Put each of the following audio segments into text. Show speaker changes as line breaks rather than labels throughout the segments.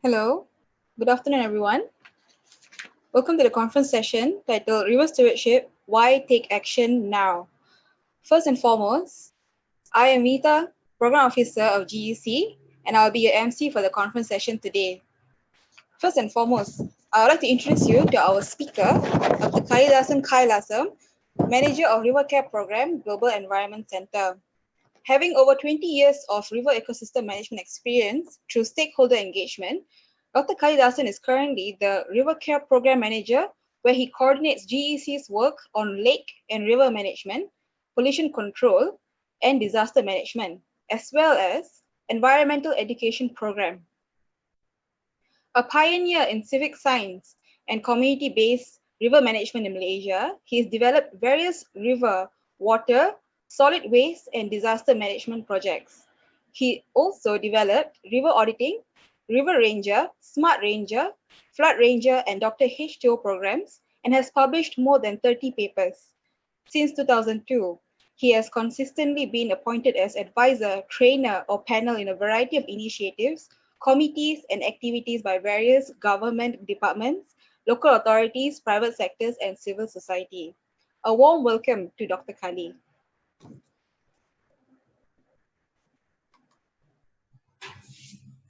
Hello, good afternoon, everyone. Welcome to the conference session titled River Stewardship, Why Take Action Now? First and foremost, I am Meeta, Program Officer of GEC, and I'll be your MC for the conference session today. First and foremost, I would like to introduce you to our speaker, Dr. Kailasam, Manager of River Care Program, Global Environment Center. Having over 20 years of river ecosystem management experience through stakeholder engagement, Dr. Kalidasan is currently the River Care Program Manager, where he coordinates GEC's work on lake and river management, pollution control, and disaster management, as well as environmental education program. A pioneer in civic science and community-based river management in Malaysia, he has developed various river, water, solid waste, and disaster management projects. He also developed river auditing, river ranger, smart ranger, flood ranger, and Dr. H2O programs, and has published more than 30 papers. Since 2002, he has consistently been appointed as advisor, trainer, or panel in a variety of initiatives, committees, and activities by various government departments, local authorities, private sectors, and civil society. A warm welcome to Dr. Kali.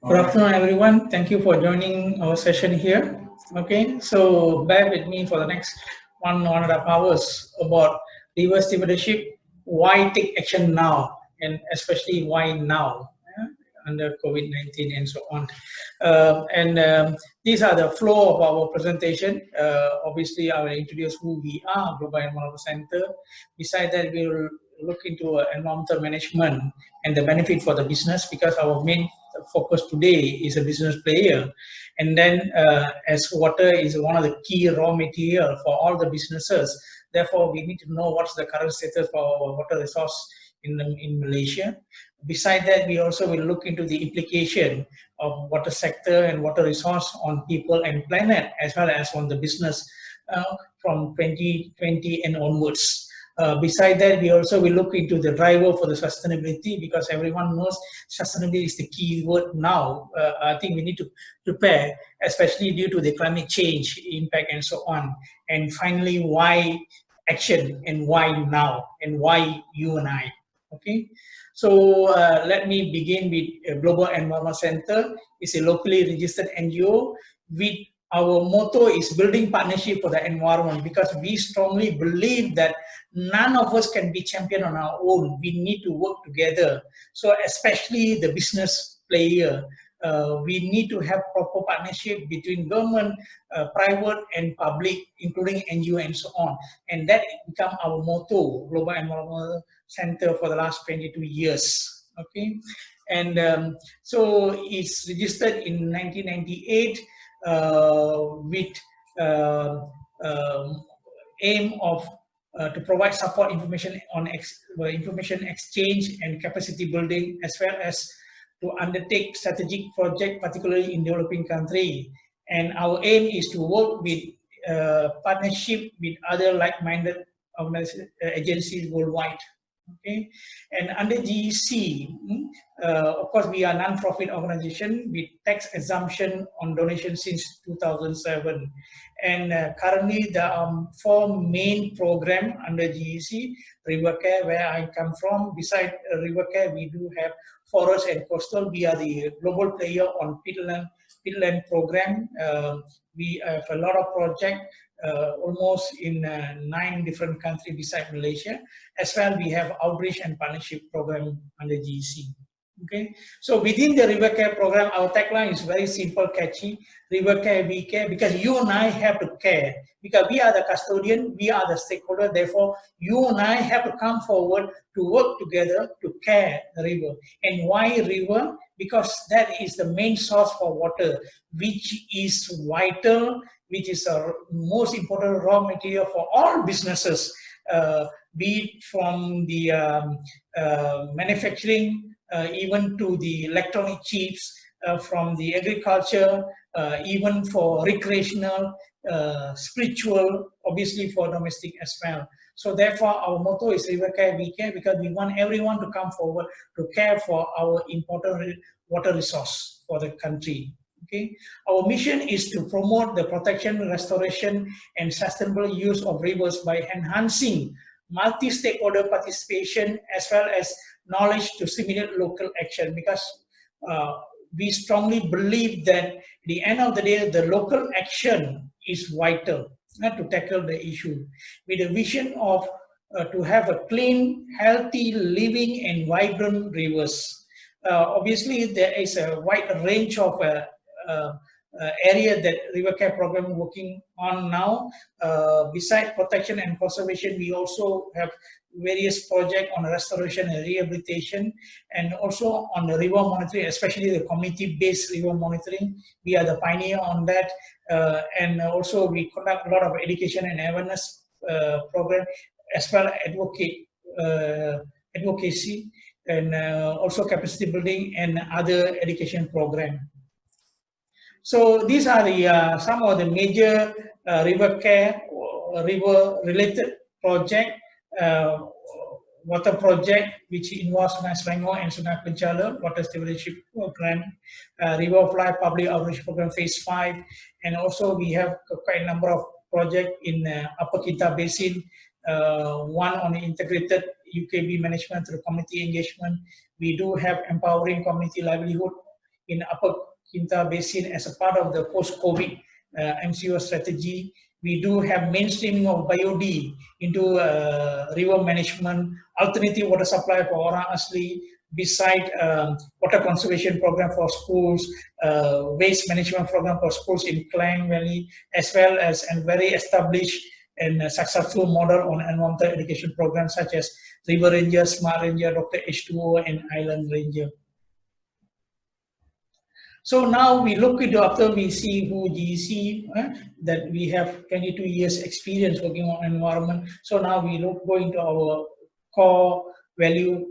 Good afternoon, everyone. Thank you for joining our session here. Okay, so bear with me for the next one and a half hours about river stewardship, why take action now, and especially why now, under COVID-19 and so on. These are the flow of our presentation. Obviously, I will introduce who we are, Global Environment Center. Besides that, we will look into environmental management and the benefit for the business, because our main focus today is a business player. And then as water is one of the key raw material for all the businesses, therefore we need to know what's the current status for our water resource in Malaysia. Besides that, we also will look into the implication of water sector and water resource on people and planet, as well as on the business from 2020 and onwards. Besides that, we also will look into the driver for the sustainability, because everyone knows sustainability is the key word now. I think we need to prepare, especially due to the climate change impact and so on. And finally, why action and why now and why you and I. Okay, so let me begin with Global Environment Center. It's a locally registered NGO with our motto is building partnership for the environment, because we strongly believe that none of us can be champion on our own. We need to work together. So especially the business player, we need to have proper partnership between government, private and public, including NGO and so on. And that become our motto, Global Environment Center, for the last 22 years. Okay, and so it's registered in 1998 with aim of to provide support information on information exchange and capacity building, as well as to undertake strategic project, particularly in developing country. And our aim is to work with partnership with other like-minded agencies worldwide. Okay, and under GEC, of course, we are a non-profit organization with tax exemption on donation since 2007. And currently, there are 4 main programs under GEC. River Care, where I come from. Besides River Care, we do have forest and coastal. We are the global player on peatland program. We have a lot of projects almost in 9 different countries besides Malaysia. As well, we have outreach and partnership program under GEC. Okay, so within the River Care program, our tagline is very simple, catchy. River Care, we care, because you and I have to care, because we are the custodian, we are the stakeholder. Therefore, you and I have to come forward to work together to care the river. And why river? Because that is the main source for water, which is vital, which is a most important raw material for all businesses, be it from the manufacturing, even to the electronic chips, from the agriculture, even for recreational, spiritual, obviously for domestic as well. So therefore, our motto is River Care, we care, because we want everyone to come forward to care for our important water resource for the country. Okay, our mission is to promote the protection, restoration, and sustainable use of rivers by enhancing multi-stakeholder participation as well as knowledge to stimulate local action. Because uh, we strongly believe that at the end of the day, the local action is vital to tackle the issue with a vision of to have a clean, healthy, living, and vibrant rivers. Obviously, there is a wide range of area that River Care program working on now. Besides protection and conservation, we also have various projects on restoration and rehabilitation, and also on the river monitoring, especially the community-based river monitoring. We are the pioneer on that, and also we conduct a lot of education and awareness program, as well as advocacy, and also capacity building and other education program. So these are the some of the major river care, river related project, water project which involves Sungai Selangor and Sungai Penchala water stewardship program, River of Life public outreach program phase 5, and also we have quite a number of projects in Upper Kinta Basin, one on the integrated UKB management through community engagement. We do have empowering community livelihood in Upper Kinta Basin as a part of the post-COVID MCO strategy. We do have mainstreaming of BioD into river management, alternative water supply for Orang Asli, beside water conservation program for schools, waste management program for schools in Klang Valley, as well as a very established and successful model on environmental education programs such as River Ranger, Smart Ranger, Dr. H2O, and Island Ranger. So now we look into, after we see who GC, that we have 22 years experience working on environment. So now we go into our core value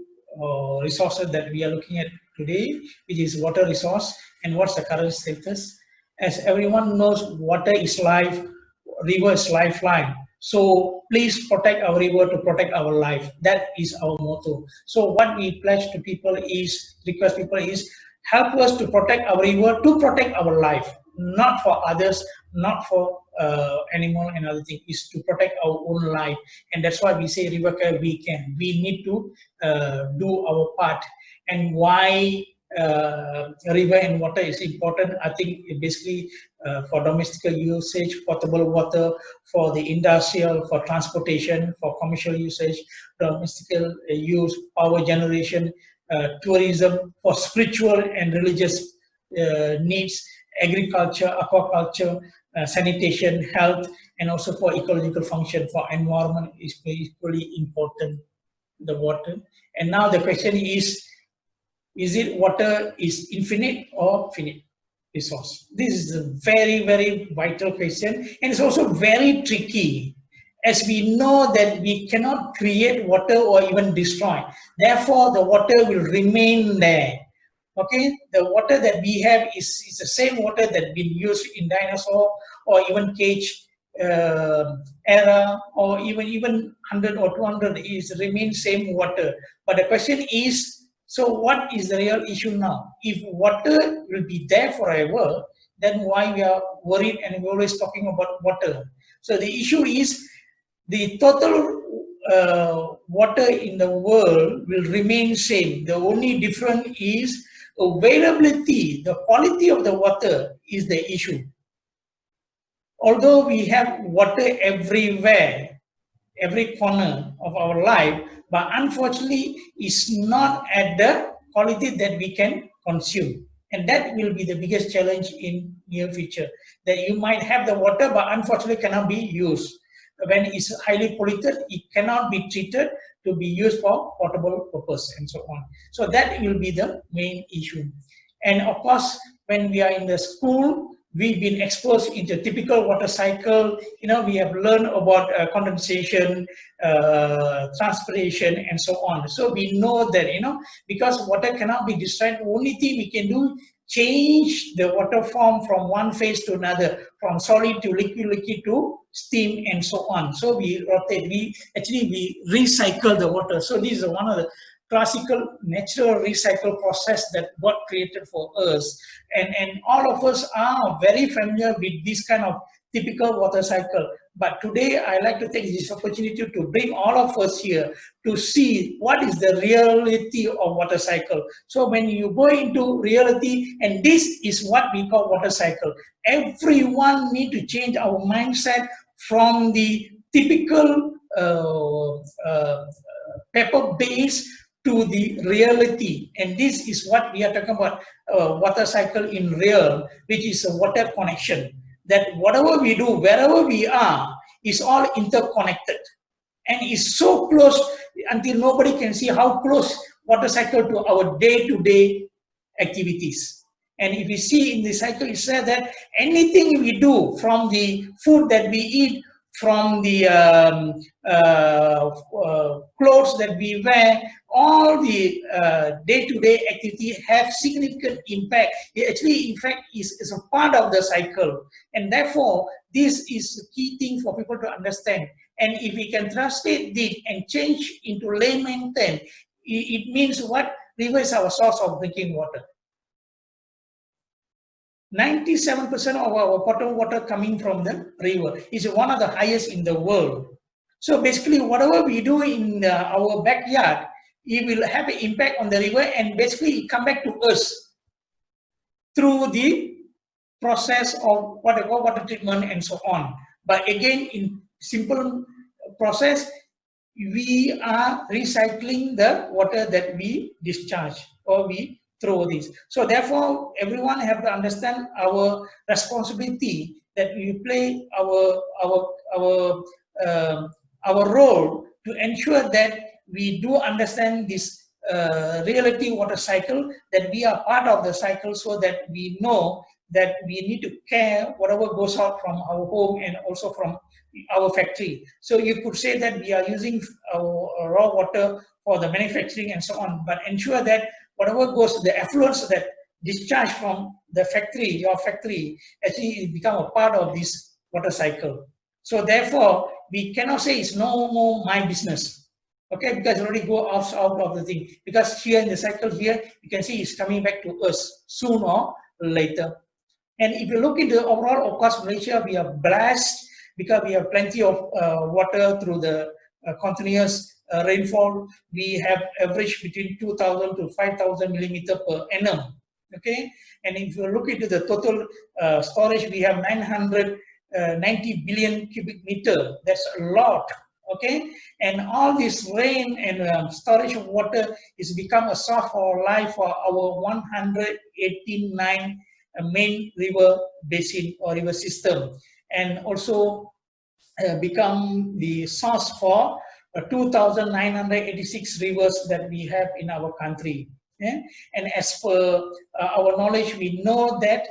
resources that we are looking at today, which is water resource, and what's the current status. As everyone knows, water is life, river is lifeline. So please protect our river to protect our life. That is our motto. So what we pledge to people is, request people is, help us to protect our river, to protect our life, not for others, not for animal and other things, is to protect our own life. And that's why we say river care, we can. We need to do our part. And why river and water is important, I think basically for domestic usage, potable water, for the industrial, for transportation, for commercial usage, domestic use, power generation, tourism, for spiritual and religious needs, agriculture, aquaculture, sanitation, health, and also for ecological function, for environment is equally important, the water. And now the question is it water is infinite or finite resource? This is a very, very vital question, and it's also very tricky, as we know that we cannot create water or even destroy. Therefore, the water will remain there. Okay, the water that we have is the same water that been used in dinosaur or even cage era, or even 100 or 200 is remain same water. But the question is, so what is the real issue now? If water will be there forever, then why we are worried and we're always talking about water? So the issue is, the total water in the world will remain same. The only difference is availability, the quality of the water is the issue. Although we have water everywhere, every corner of our life, but unfortunately it's not at the quality that we can consume. And that will be the biggest challenge in near future, that you might have the water but unfortunately cannot be used. When it's highly polluted, it cannot be treated to be used for potable purpose and so on. So that will be the main issue. And of course, when we are in the school, we've been exposed into typical water cycle. You know, we have learned about condensation, transpiration, and so on. So we know that, you know, because water cannot be destroyed, the only thing we can do, change the water form from one phase to another, from solid to liquid, liquid to steam, and so on. So we rotate, we recycle the water. So this is one of the classical natural recycle process that God created for us. And all of us are very familiar with this kind of typical water cycle. But today I like to take this opportunity to bring all of us here to see what is the reality of water cycle. So when you go into reality, and this is what we call water cycle, everyone need to change our mindset from the typical paper base to the reality. And this is what we are talking about, water cycle in real, which is a water connection, that whatever we do, wherever we are, is all interconnected and is so close until nobody can see how close water cycle to our day-to-day activities. And if we see in the cycle, it says that anything we do, from the food that we eat, from the clothes that we wear, all the day-to-day activity have significant impact. It actually, in fact, is a part of the cycle. And therefore, this is the key thing for people to understand. And if we can translate this and change into layman terms, it means what? River is our source of drinking water. 97% of our potable water coming from the river is one of the highest in the world. So basically, whatever we do in our backyard, it will have an impact on the river, and basically it come back to us through the process of what they call water treatment and so on. But again, in simple process, we are recycling the water that we discharge or we through this. So therefore, everyone have to understand our responsibility, that we play our role to ensure that we do understand this reality water cycle, that we are part of the cycle, so that we know that we need to care whatever goes out from our home and also from our factory. So you could say that we are using our raw water for the manufacturing and so on, but ensure that whatever goes, the effluents that discharge from the factory, your factory, actually become a part of this water cycle. So therefore, we cannot say it's no more my business, okay, because it already go out of the thing. Because here in the cycle here, you can see it's coming back to us soon or later. And if you look into overall, of course, Malaysia, we are blessed because we have plenty of water through the continuous rainfall. We have average between 2,000 to 5,000 millimeter per annum. Okay, and if you look into the total storage, we have 990 billion cubic meter. That's a lot. Okay, and all this rain and storage of water is become a source for life for our 189 main river basin or river system, and also become the source for 2,986 rivers that we have in our country. Yeah? And as per our knowledge, we know that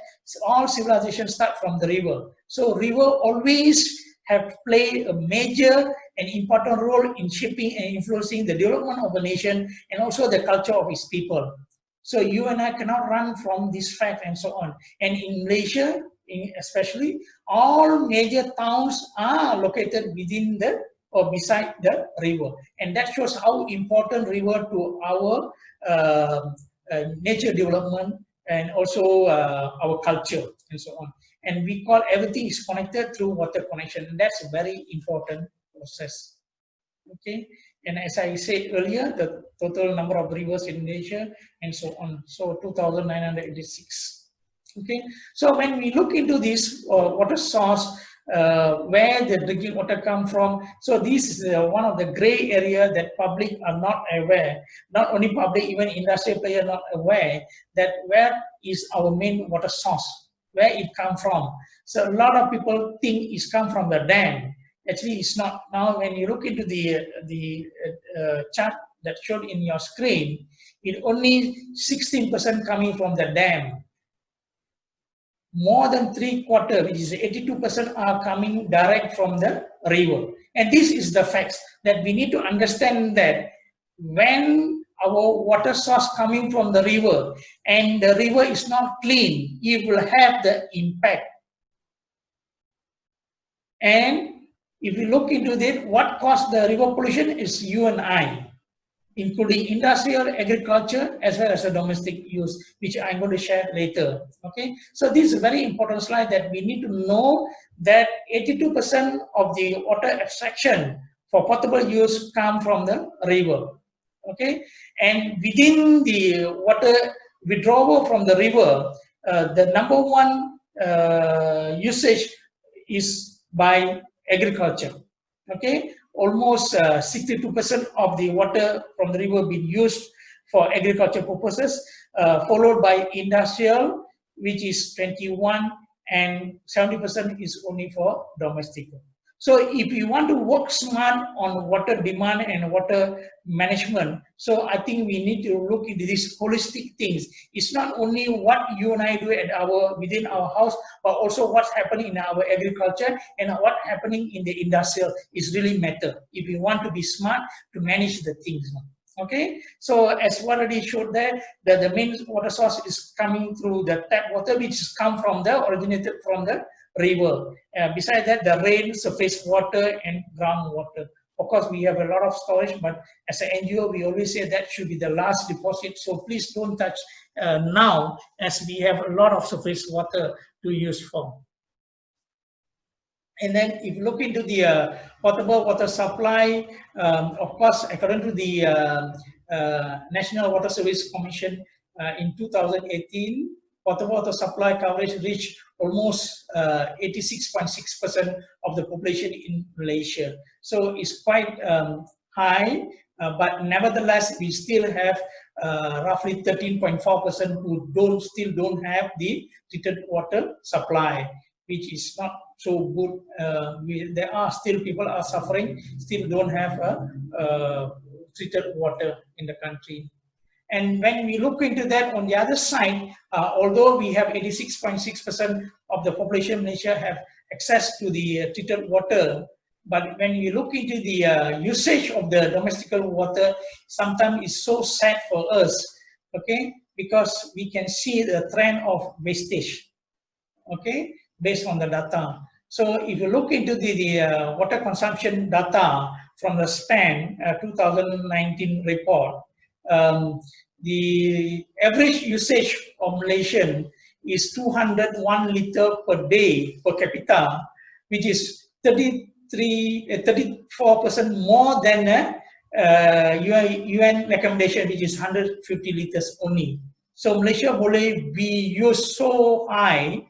all civilizations start from the river. So river always have played a major and important role in shaping and influencing the development of a nation and also the culture of its people. So you and I cannot run from this fact and so on. And in Malaysia, especially, all major towns are located within the or beside the river, and that shows how important river to our nature development and also our culture and so on. And we call everything is connected through water connection, and that's a very important process. Okay, and as I said earlier, the total number of rivers in Malaysia and so on, so 2,986. Okay, so when we look into this water source, where the drinking water come from, so this is one of the gray area that public are not aware. Not only public, even industrial player not aware that where is our main water source, where it come from. So a lot of people think it's come from the dam. Actually, it's not. Now, when you look into the chart that showed in your screen, it only 16% coming from the dam. More than 3/4, which is 82%, are coming direct from the river. And this is the facts that we need to understand, that when our water source coming from the river and the river is not clean, it will have the impact. And if you look into that, what caused the river pollution is you and I. including industrial, agriculture, as well as the domestic use, which I'm going to share later. Okay, so this is a very important slide that we need to know that 82% of the water abstraction for potable use come from the river. Okay, and within the water withdrawal from the river, the number one usage is by agriculture. Okay, almost 62% of the water from the river being used for agriculture purposes, followed by industrial, which is 21, and 70% is only for domestic. So if you want to work smart on water demand and water management, so I think we need to look into these holistic things. It's not only what you and I do at within our house, but also what's happening in our agriculture and what happening in the industrial is really matter if you want to be smart to manage the things. Okay, so as already showed there, that the main water source is coming through the tap water, which is originated from the river. Besides that, the rain, surface water, and groundwater. Of course, we have a lot of storage, but as an NGO, we always say that should be the last deposit. So please don't touch now, as we have a lot of surface water to use for. And then if you look into the potable water supply, of course, according to the National Water Service Commission in 2018, potable water supply coverage reached almost 86.6% of the population in Malaysia. So it's quite high, but nevertheless, we still have roughly 13.4% who still don't have the treated water supply, which is not so good. There are still people are suffering, still don't have treated water in the country. And when we look into that on the other side, although we have 86.6% of the population in Malaysia have access to the treated water, but when we look into the usage of the domestic water, sometimes it's so sad for us, okay, because we can see the trend of wastage, okay, based on the data. So if you look into the water consumption data from the SPAN 2019 report, the average usage of Malaysian is 201 liter per day per capita, which is 34% more than UN recommendation, which is 150 liters only. So Malaysia boleh be used so high,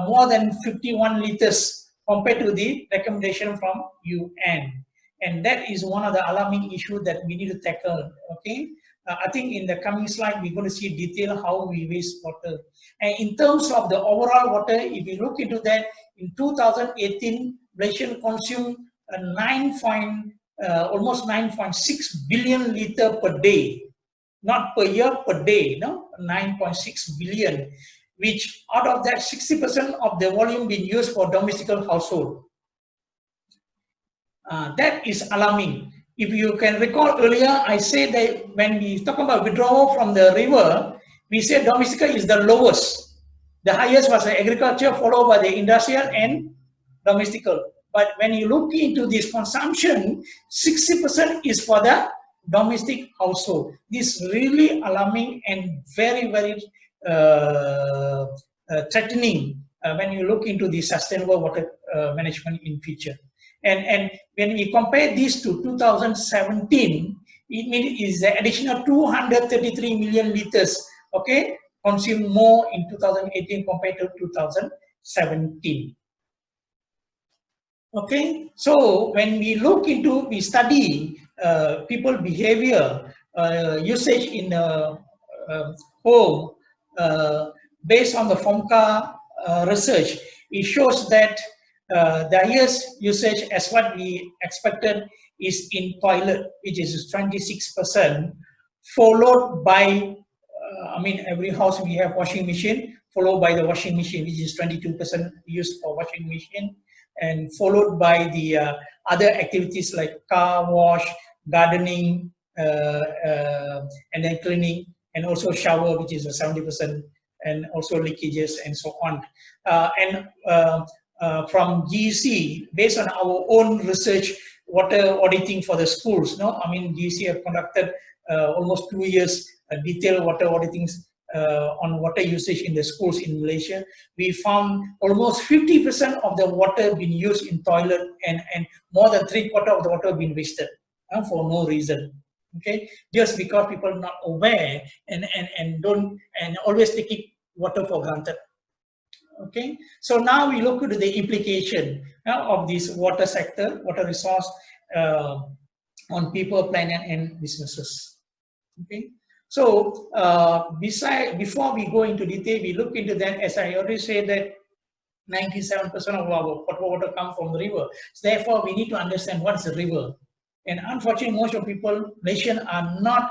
more than 51 liters compared to the recommendation from UN. And that is one of the alarming issues that we need to tackle, okay? I think in the coming slide, we're going to see detail how we waste water. And in terms of the overall water, if you look into that, in 2018, Malaysia consumed almost 9.6 billion liter per day, not per year, per day, no? 9.6 billion, which out of that 60% of the volume being used for domestic household. That is alarming. If you can recall earlier, I said that when we talk about withdrawal from the river, we said domestic is the lowest. The highest was the agriculture, followed by the industrial and domestic. But when you look into this consumption, 60% is for the domestic household. This is really alarming and very, very threatening when you look into the sustainable water management in future. And when we compare this to 2017, it means the additional 233 million liters, okay, consumed more in 2018 compared to 2017. Okay, so when we look into, we study people behavior, usage in home, based on the FOMCA research, it shows that the highest usage as what we expected is in toilet, which is 26%, followed by, I mean, every house we have washing machine, followed by the washing machine, which is 22% used for washing machine, and followed by the other activities like car wash, gardening, and then cleaning, and also shower, which is 70%, and also leakages and so on. From GC, based on our own research, water auditing for the schools. No, I mean GC have conducted almost 2 years detailed water auditings on water usage in the schools in Malaysia. We found almost 50% of the water being used in toilet, and more than 3/4 of the water being wasted for no reason. Okay, just because people are not aware and don't and always taking water for granted. Okay, so now we look at the implication of this water sector, water resource on people, planet, and businesses. Okay, so before we go into detail, we look into that. As I already said, that 97% of our water comes from the river. So therefore, we need to understand what is a river. And unfortunately, most of people, Malaysians, are not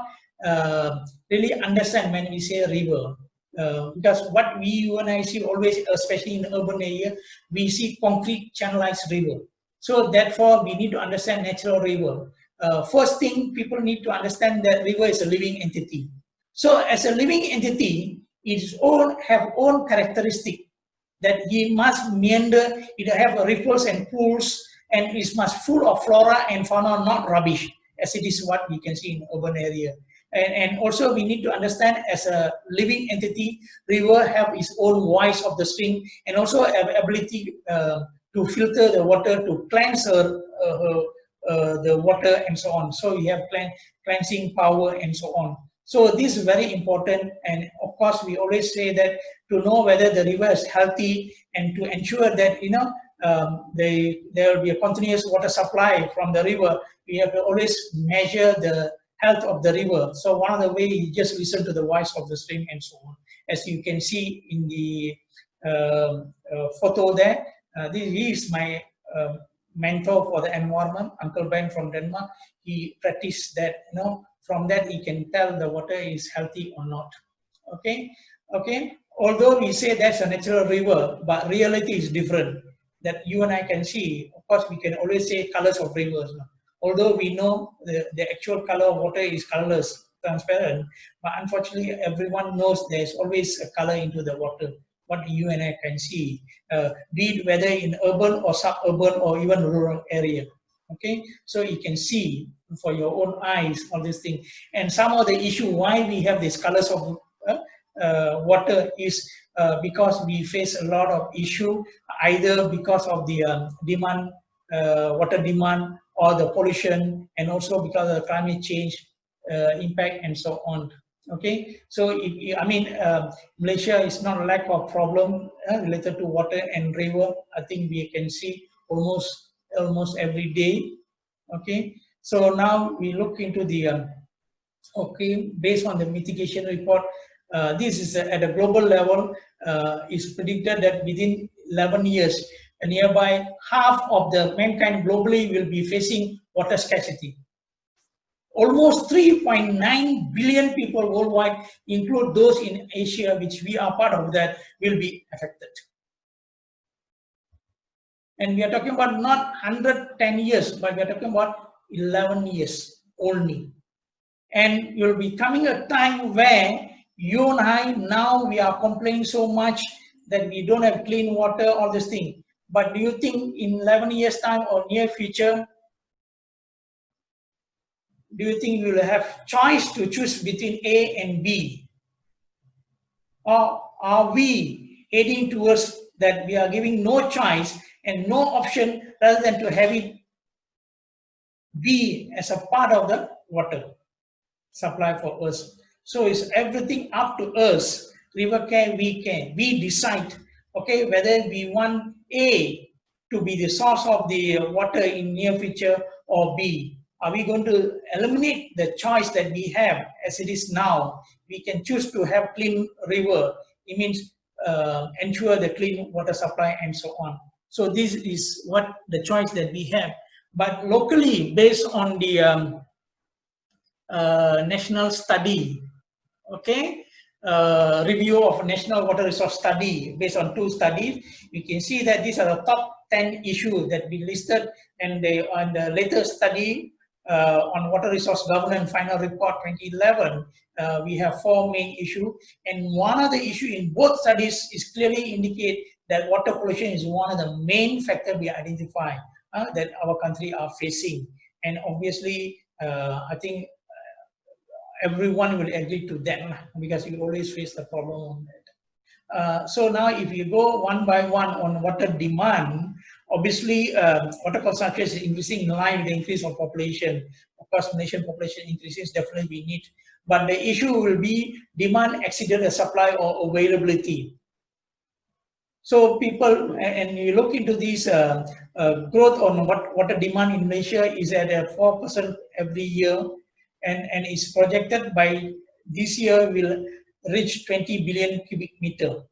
really understand when we say river. Because what you and I see always, especially in the urban area, we see concrete channelized river. So therefore, we need to understand natural river. First thing, people need to understand that river is a living entity. So as a living entity, it have own characteristic, that he must meander, it have ripples and pools, and it must full of flora and fauna, not rubbish, as it is what we can see in urban area. And also we need to understand, as a living entity, river have its own voice of the stream, and also have ability to filter the water, to cleanse the water, and so on. So we have cleansing power and so on. So this is very important, and of course we always say that to know whether the river is healthy and to ensure that there will be a continuous water supply from the river, we have to always measure the health of the river. So one of the ways is just listen to the voice of the stream and so on. As you can see in the photo there, he is my mentor for the environment, Uncle Ben from Denmark. He practiced that, from that he can tell the water is healthy or not. Okay, okay. Although we say that's a natural river, but reality is different. That you and I can see. Of course, we can always say colors of rivers. Although we know the actual color of water is colorless, transparent, but unfortunately everyone knows there's always a color into the water, what you and I can see, be it whether in urban or suburban or even rural area. Okay, so you can see for your own eyes all these things. And some of the issue why we have these colors of water is because we face a lot of issue, either because of the demand, water demand, or the pollution, and also because of the climate change impact and so on. Okay, so Malaysia is not a lack of problem related to water and river. I think we can see almost every day. Okay, so now we look into the based on the mitigation report, this is at a global level. It's predicted that within 11 years, nearby half of the mankind globally will be facing water scarcity. Almost 3.9 billion people worldwide, include those in Asia, which we are part of that, will be affected. And we are talking about not 110 years, but we are talking about 11 years only. And you'll be coming a time where you and I, now we are complaining so much that we don't have clean water, all this thing. But do you think in 11 years time or near future, do you think we will have choice to choose between A and B? Or are we heading towards that we are giving no choice and no option rather than to have it B as a part of the water supply for us? So it's everything up to us. River care, we can. We decide, okay, whether we want A to be the source of the water in near future or B. Are we going to eliminate the choice that we have as it is now? We can choose to have clean river. It means ensure the clean water supply and so on. So this is what the choice that we have. But locally, based on the national study, okay, review of national water resource study, based on 2 studies, you can see that these are the top 10 issues that we listed, and on the latest study on water resource governance final report 2011, we have 4 main issues, and one of the issue in both studies is clearly indicate that water pollution is one of the main factors we identify. that our country are facing. And obviously, I think everyone will agree to that, because you always face the problem on that. So now if you go one by one on water demand, obviously water consumption is increasing in line with the increase of population. Of course, nation population increases, definitely we need. But the issue will be demand exceeded the supply or availability. So people, and you look into these growth on water demand in Malaysia is at 4% every year, and is projected by this year will reach 20 billion cubic meter.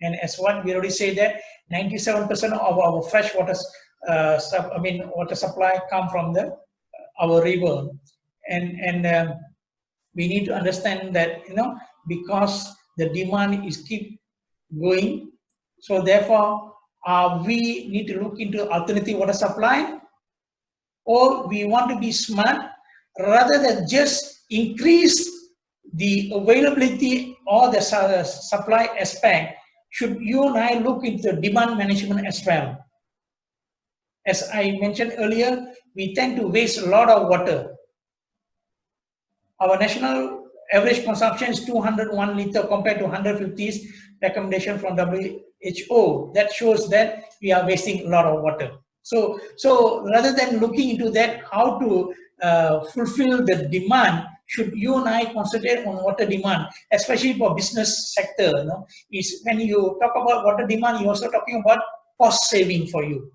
And as what we already say that 97% of our fresh water, water supply come from our river, and we need to understand that because the demand is keep going, so therefore we need to look into alternative water supply, or we want to be smart rather than just increase the availability or the supply aspect. Should you and I look into demand management as well? As I mentioned earlier, we tend to waste a lot of water. Our national average consumption is 201 liter compared to 150 recommendation from WHO. That shows that we are wasting a lot of water. So rather than looking into that, how to fulfill the demand, should you and I concentrate on water demand, especially for business sector? Is when you talk about water demand, you're also talking about cost saving for you.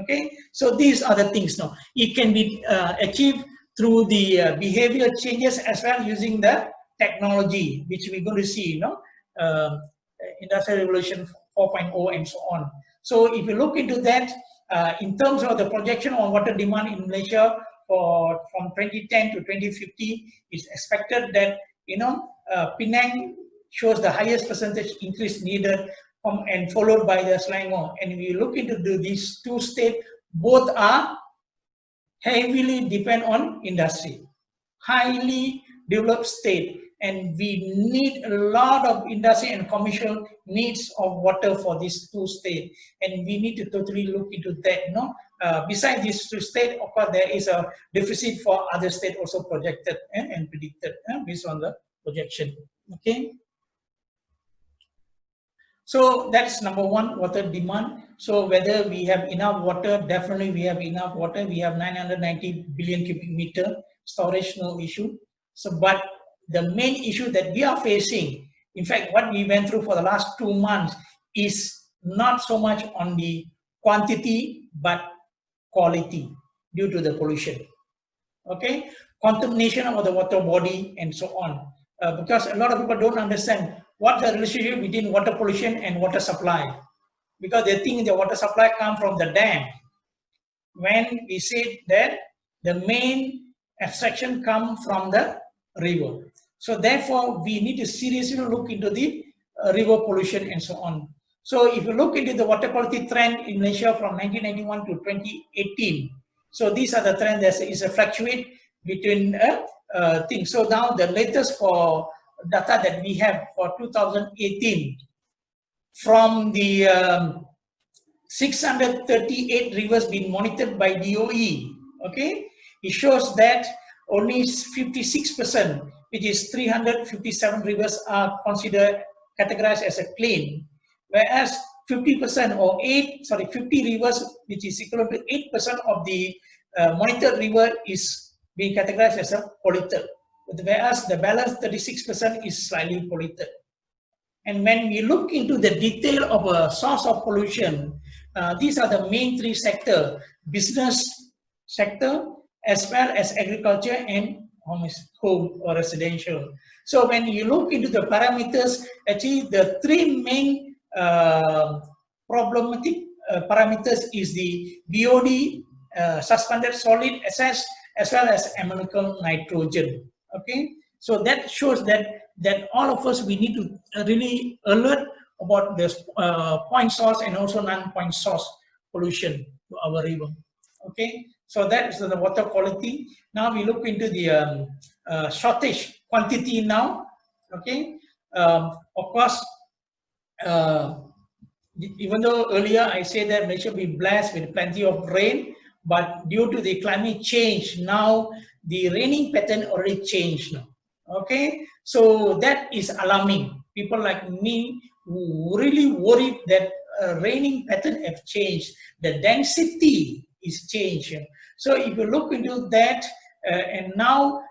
Okay, so these are the things. Now it can be achieved through the behavior changes as well, using the technology, which we're going to see, Industrial Revolution 4.0 and so on. So if you look into that, in terms of the projection on water demand in Malaysia from 2010 to 2050, it's expected that Penang shows the highest percentage increase needed, and followed by the Selangor. And we look into these two states, both are heavily depend on industry, highly developed state, and we need a lot of industry and commercial needs of water for these two states, and we need to totally look into that. Besides these two states, of course, there is a deficit for other states also projected and predicted based on the projection. Okay. So that's number one, water demand. So whether we have enough water, definitely we have enough water. We have 990 billion cubic meter storage, no issue. So, but the main issue that we are facing, in fact, what we went through for the last 2 months, is not so much on the quantity, but quality due to the pollution. Okay, contamination of the water body and so on. Because a lot of people don't understand what the relationship between water pollution and water supply, because they think the water supply comes from the dam, when we say that the main abstraction comes from the river. So therefore we need to seriously look into the river pollution and so on. So if you look into the water quality trend in Malaysia from 1991 to 2018, so these are the trends that is a fluctuate between things. So now the latest for data that we have for 2018, from the 638 rivers being monitored by DOE, okay, it shows that only 56%, which is 357 rivers, are considered categorized as a clean, whereas 50% or 50 rivers, which is equivalent to 8% of the monitored river, is being categorized as a polluted, whereas the balance 36% is slightly polluted. And when we look into the detail of a source of pollution, these are the main three sectors: business sector, as well as agriculture and home or residential. So when you look into the parameters, actually the three main problematic parameters is the BOD, suspended solid as well as ammonium nitrogen. Okay, so that shows that all of us, we need to really alert about this point source and also non-point source pollution to our river. Okay, so that is the water quality. Now we look into the shortage quantity now. Okay, of course, even though earlier I said that Malaysia will be blessed with plenty of rain, but due to the climate change, now the raining pattern already changed now. Okay, so that is alarming. People like me who really worried that raining pattern have changed, the density is changed. So if you look into that, and now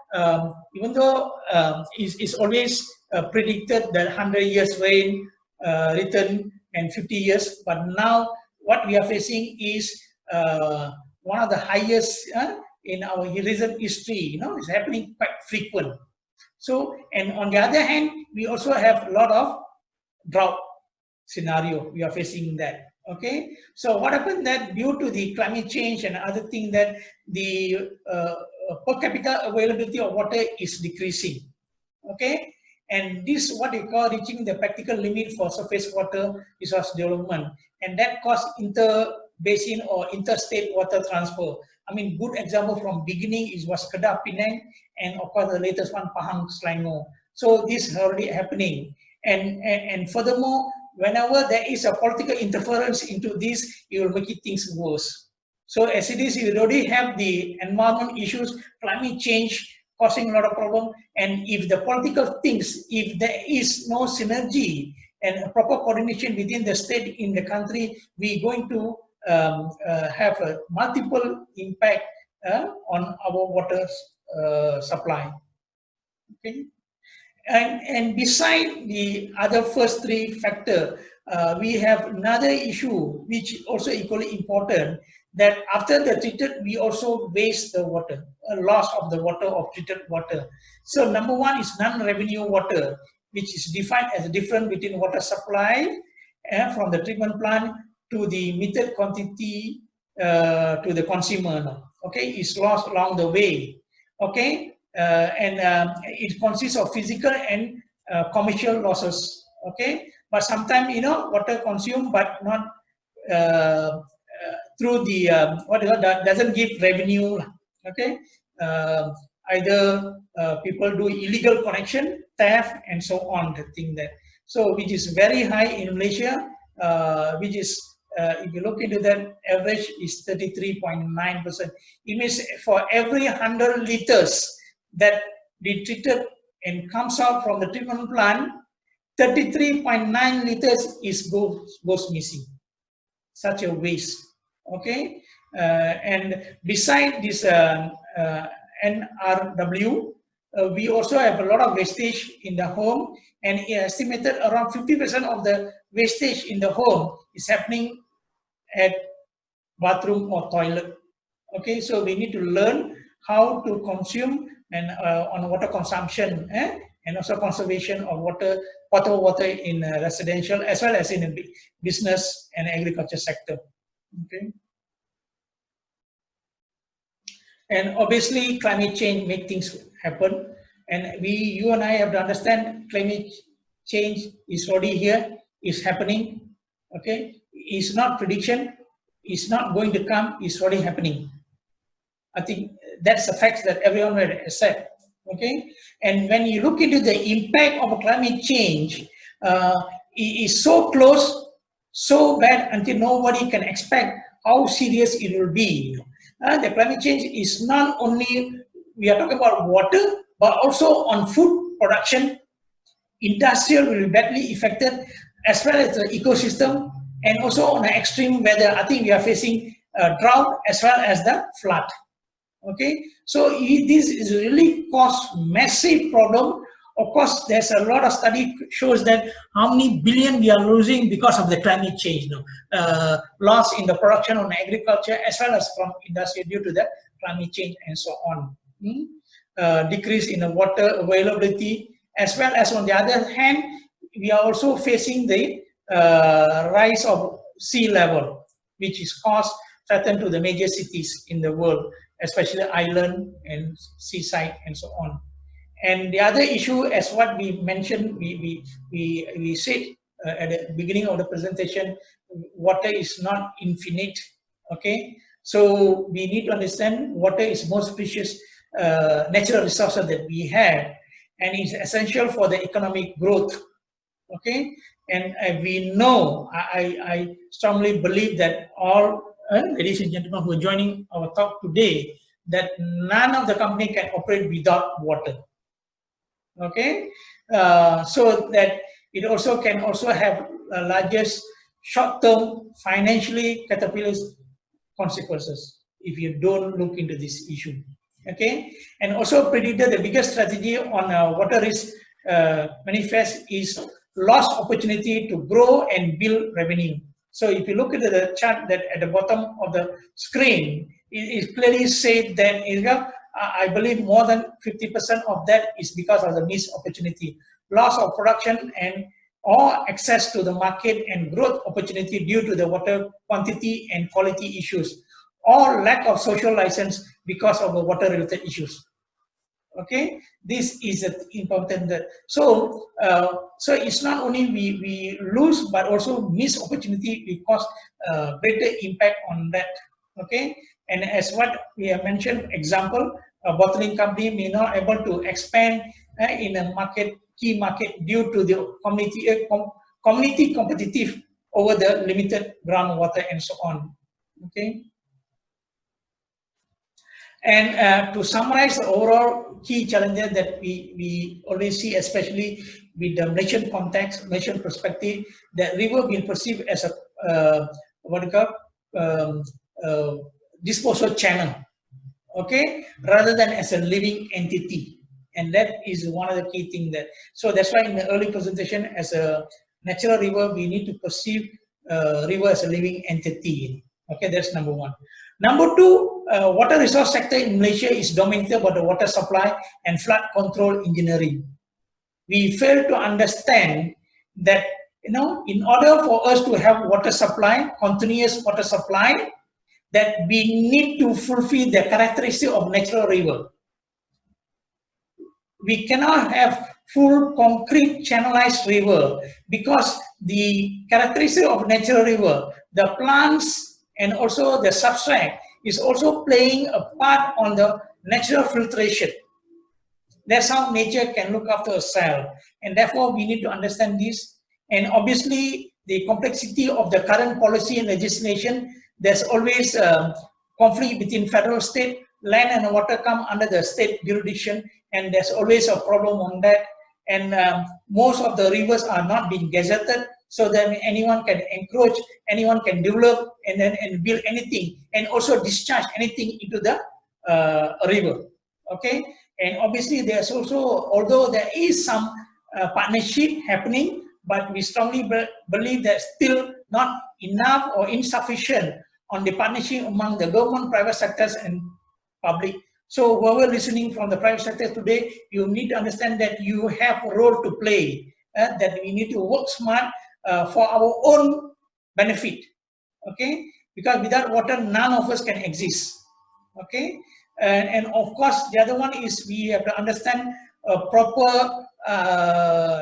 even though it's always predicted that 100 years rain return and 50 years, but now what we are facing is one of the highest in our recent history. You know, it's happening quite frequent. So, and on the other hand, we also have a lot of drought scenario. We are facing that. Okay. So what happened that due to the climate change and other thing that the per capita availability of water is decreasing. Okay. And this what we call reaching the practical limit for surface water resource development, and that cause inter-basin or interstate water transfer. I mean, good example from beginning is was Kedah, Penang, and of course the latest one Pahang, Selangor. So this is already happening, and furthermore, whenever there is a political interference into this, it will make it things worse. So as it is, you already have the environment issues, climate change causing a lot of problem, and if the political things, if there is no synergy and a proper coordination within the state in the country, we're going to have a multiple impact on our water supply. Okay. And beside the other first three factors, we have another issue which also equally important, that after the treated, we also waste the water, a loss of the water of treated water. So number one is non-revenue water, which is defined as a difference between water supply from the treatment plant to the metered quantity to the consumer. Okay, is lost along the way. Okay, and it consists of physical and commercial losses. Okay, but sometimes, you know, water consumed but not through the what that doesn't give revenue. Okay, either people do illegal connection, theft, and so on. The thing that, so which is very high in Malaysia, which is if you look into that, average is 33.9%. It means for every 100 liters that be treated and comes out from the treatment plant, 33.9 liters is goes missing. Such a waste. Okay, and beside this NRW, we also have a lot of wastage in the home, and estimated around 50% of the wastage in the home is happening at bathroom or toilet. Okay, so we need to learn how to consume and on water consumption and also conservation of water, potable water in residential as well as in the business and agriculture sector. Okay, and obviously climate change make things happen, and you and I have to understand climate change is already here, is happening. Okay, it's not prediction, it's not going to come, it's already happening. I think that's a fact that everyone will accept. Okay, and when you look into the impact of climate change, it is so close, so bad until nobody can expect how serious it will be. The climate change is not only, we are talking about water, but also on food production. Industrial will be badly affected, as well as the ecosystem, and also on the extreme weather. I think we are facing drought as well as the flood. Okay, so this is really cause massive problem. Of course, there's a lot of study shows that how many billion we are losing because of the climate change. Loss in the production on agriculture as well as from industry due to the climate change and so on. Decrease in the water availability, as well as on the other hand, we are also facing the rise of sea level, which is caused threatened to the major cities in the world, especially island and seaside and so on. And the other issue, as what we mentioned, we said at the beginning of the presentation, water is not infinite. Okay, so we need to understand water is most precious natural resource that we have, and it's essential for the economic growth. Okay, and we know, I strongly believe that all ladies and gentlemen who are joining our talk today, that none of the company can operate without water. Okay, so that it also can also have largest short-term financially caterpillars consequences if you don't look into this issue. Okay, and also predicted the biggest strategy on water risk manifest is lost opportunity to grow and build revenue. So if you look at the chart that at the bottom of the screen, it clearly said that I believe more than 50% of that is because of the missed opportunity, loss of production and or access to the market and growth opportunity due to the water quantity and quality issues, or lack of social license because of the water related issues. Okay, this is important. So so it's not only we lose but also miss opportunity because greater impact on that. Okay, and as what we have mentioned, example, a bottling company may not able to expand in a market, key market, due to the community competitive over the limited groundwater and so on. Okay. And to summarize the overall key challenges that we always see, especially with the Malaysian context, Malaysian perspective, that river being perceived as a what you call disposal channel, okay, rather than as a living entity, and that is one of the key things that. So that's why in the early presentation, as a natural river, we need to perceive river as a living entity. Okay, that's number one. Number two, water resource sector in Malaysia is dominated by the water supply and flood control engineering. We fail to understand that, in order for us to have water supply, continuous water supply, that we need to fulfill the characteristic of natural river. We cannot have full concrete channelized river because the characteristic of natural river, the plants and also the substrate is also playing a part on the natural filtration. That's how nature can look after a cell, and therefore we need to understand this. And obviously the complexity of the current policy and legislation, there's always conflict between federal, state, land and water come under the state jurisdiction, and there's always a problem on that. And most of the rivers are not being gazetted, so that anyone can encroach, anyone can develop and build anything, and also discharge anything into the river. Okay, and obviously there's also, although there is some partnership happening, but we strongly believe that still not enough or insufficient on the partnership among the government, private sectors and public. So whoever listening from the private sector today, you need to understand that you have a role to play, that we need to work smart for our own benefit, okay? Because without water, none of us can exist, okay? And of course, the other one is we have to understand a proper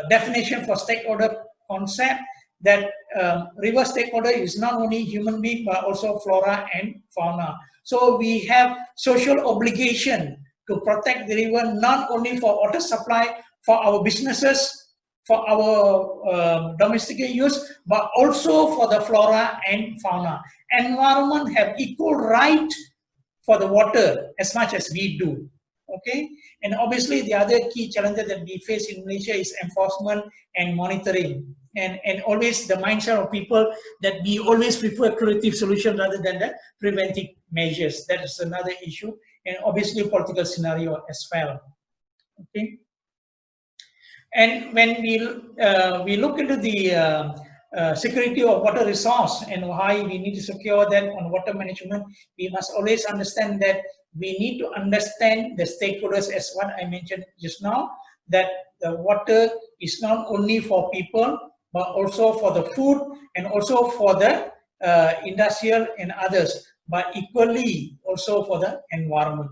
definition for stakeholder concept, that river stakeholder is not only human being but also flora and fauna. So we have social obligation to protect the river, not only for water supply, for our businesses, for our domestic use, but also for the flora and fauna. Environment have equal right for the water as much as we do. Okay, and obviously the other key challenges that we face in Malaysia is enforcement and monitoring, and always the mindset of people that we always prefer curative solution rather than the preventive measures. That is another issue, and obviously political scenario as well. Okay, and when we look into the security of water resource and why we need to secure that on water management, we must always understand that we need to understand the stakeholders, as what I mentioned just now, that the water is not only for people, but also for the food and also for the industrial and others, but equally also for the environment.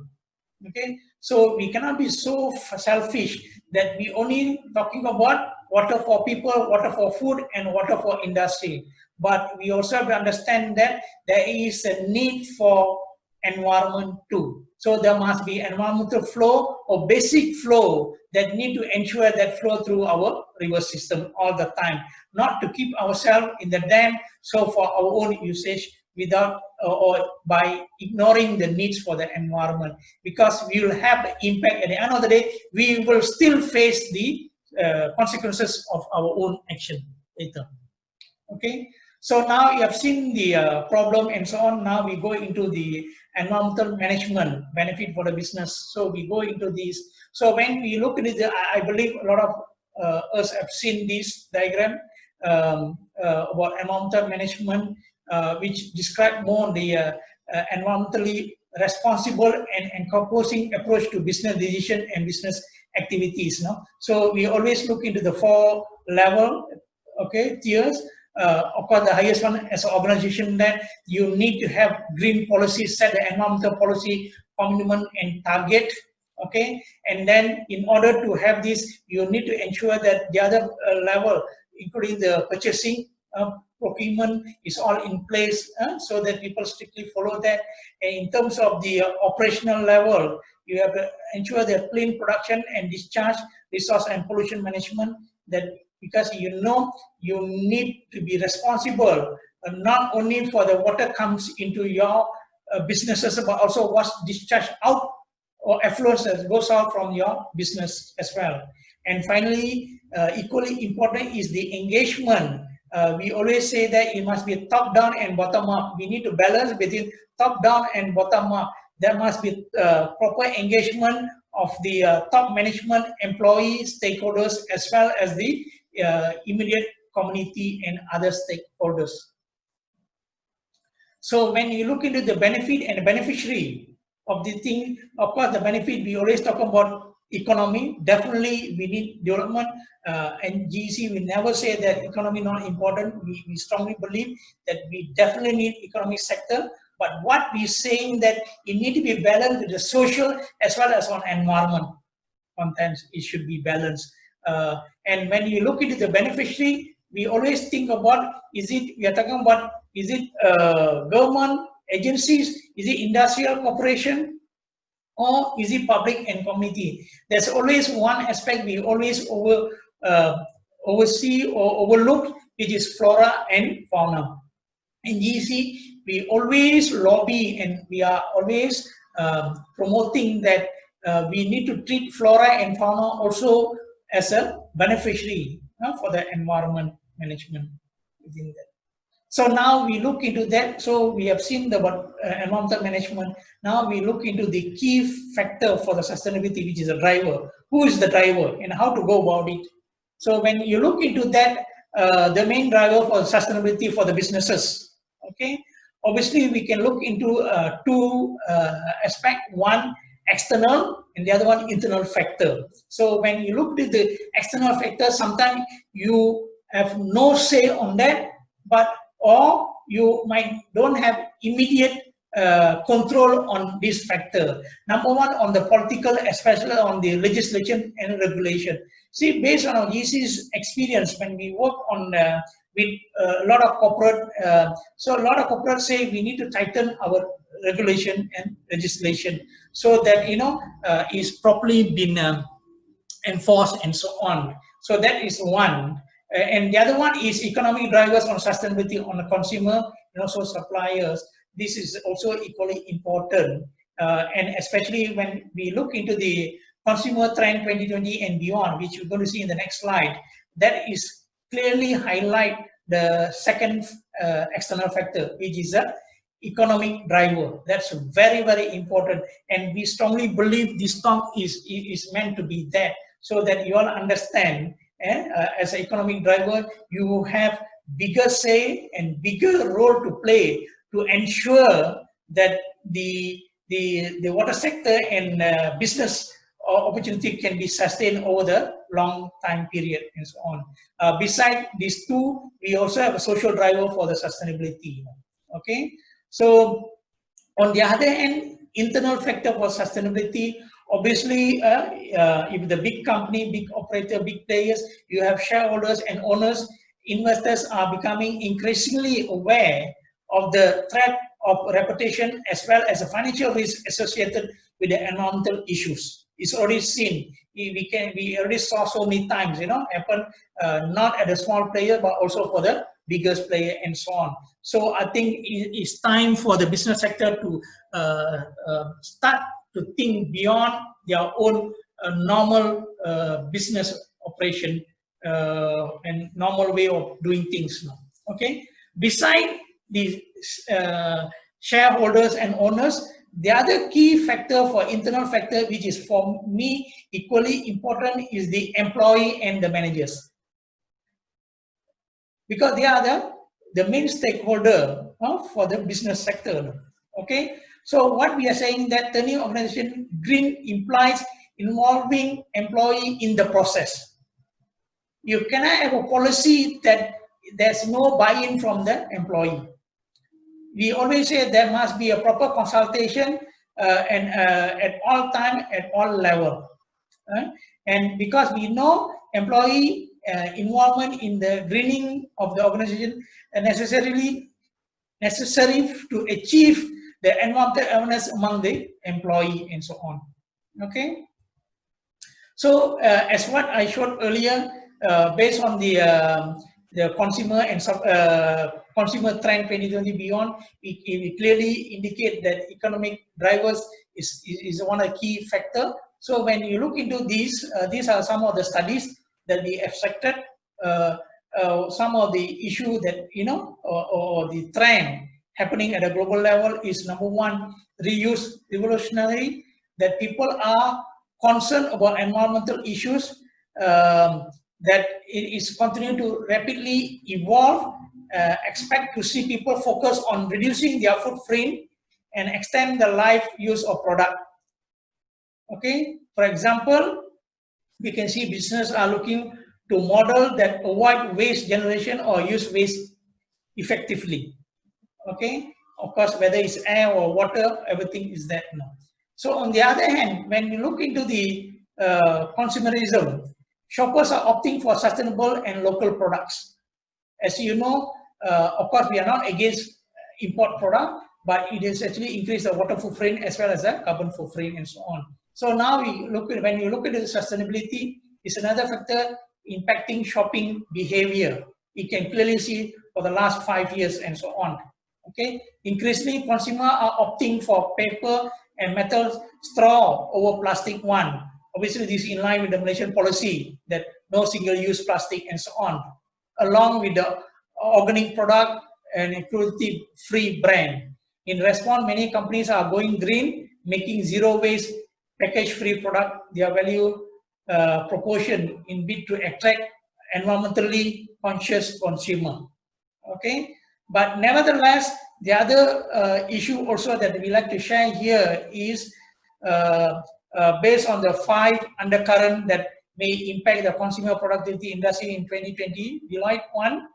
Okay, so we cannot be so selfish that we only talking about water for people, water for food, and water for industry. But we also have to understand that there is a need for environment too. So there must be environmental flow or basic flow that need to ensure that flow through our river system all the time, not to keep ourselves in the dam, so for our own usage without or by ignoring the needs for the environment, because we will have the impact at the end of the day. We will still face the consequences of our own action later. Okay, so now you have seen the problem and so on. Now we go into the environmental management benefit for the business. So we go into these. So when we look at it, I believe a lot of us have seen this diagram about environmental management, which describe more the environmentally responsible and encompassing approach to business decision and business activities. No? So we always look into the 4 level, okay, tiers. Of course, the highest one as an organization, that you need to have green policy, set the environmental policy, commitment and target. Okay, and then in order to have this, you need to ensure that the other level, including the purchasing, procurement, is all in place, so that people strictly follow that. And in terms of the operational level, you have to ensure that clean production and discharge, resource and pollution management, that because you need to be responsible not only for the water comes into your businesses, but also what's discharged out or effluence that goes out from your business as well. And finally, equally important is the engagement. We always say that it must be top down and bottom up. We need to balance between top down and bottom up. There must be proper engagement of the top management, employees, stakeholders, as well as the immediate community and other stakeholders. So when you look into the benefit and the beneficiary of the thing, of course the benefit, we always talk about economy. Definitely we need development, and GEC, we never say that economy not important. We strongly believe that we definitely need economic sector, but what we're saying that it need to be balanced with the social as well as on environment. Sometimes it should be balanced. And when you look into the beneficiary, we always think about, we are talking about, is it government agencies, is it industrial corporation, or is it public and community? There's always one aspect we always oversee or overlook, which is flora and fauna. In GEC, we always lobby and we are always promoting that we need to treat flora and fauna also as a beneficiary for the environment management within that. So now we look into that. So we have seen the environmental management. Now we look into the key factor for the sustainability, which is a driver. Who is the driver and how to go about it? So when you look into that, the main driver for sustainability for the businesses, okay? Obviously, we can look into 2 aspects. One, external, and the other one, internal factor. So when you look at the external factor, sometimes you have no say on that, or you don't have immediate control on this factor. Number one, on the political, especially on the legislation and regulation. See, based on our GC's experience, when we work on with a lot of corporate, so a lot of corporates say we need to tighten our regulation and legislation so that is properly been enforced and so on. So that is one. And the other one is economic drivers on sustainability on the consumer and also suppliers. This is also equally important, and especially when we look into the consumer trend 2020 and beyond, which you're going to see in the next slide, that is clearly highlight the second external factor, which is a economic driver. That's very, very important, and we strongly believe this talk is meant to be there so that you all understand. As an economic driver, you have bigger say and bigger role to play to ensure that the water sector and business opportunity can be sustained over the long time period and so on. Beside these 2, we also have a social driver for the sustainability. Okay, so on the other hand, internal factor for sustainability. Obviously, if the big company, big operator, big players, you have shareholders and owners, investors are becoming increasingly aware of the threat of reputation as well as the financial risk associated with the environmental issues. It's already seen. We already saw so many times, happen, not at the small player, but also for the biggest player and so on. So I think it's time for the business sector to start to think beyond their own normal business operation and normal way of doing things now. Okay. Beside the shareholders and owners, the other key factor for internal factor, which is for me equally important, is the employee and the managers, because they are the main stakeholder for the business sector. Okay, so what we are saying that turning organization green implies involving employee in the process. You cannot have a policy that there's no buy-in from the employee. We always say there must be a proper consultation and at all time, at all level. And because we know employee involvement in the greening of the organization necessary to achieve the environmental awareness among the employee and so on. Okay. So as what I showed earlier, based on the consumer and consumer trend 2020 beyond, it clearly indicate that economic drivers is one of the key factor. So when you look into these are some of the studies that we abstracted. Some of the issue that or the trend happening at a global level is, number one, reuse revolutionary, that people are concerned about environmental issues, that it is continuing to rapidly evolve. Expect to see people focus on reducing their footprint and extend the life use of product. Okay, for example, we can see business are looking to model that avoid waste generation or use waste effectively. Okay, of course, whether it's air or water, everything is that now. So on the other hand, when you look into the consumerism, shoppers are opting for sustainable and local products. As you know, of course, we are not against import product, but it has actually increased the water footprint as well as the carbon footprint and so on. So now when you look at the sustainability, it's another factor impacting shopping behavior. You can clearly see for the last 5 years and so on. Okay, increasingly consumers are opting for paper and metal straw over plastic one. Obviously, this is in line with the Malaysian policy that no single-use plastic and so on, along with the organic product and cruelty-free brand. In response, many companies are going green, making zero-waste, package-free product their value proportion in bid to attract environmentally conscious consumer. Okay, but nevertheless, the other issue also that we like to share here is based on the 5 undercurrent that may impact the consumer productivity industry in 2020. Deloitte 1,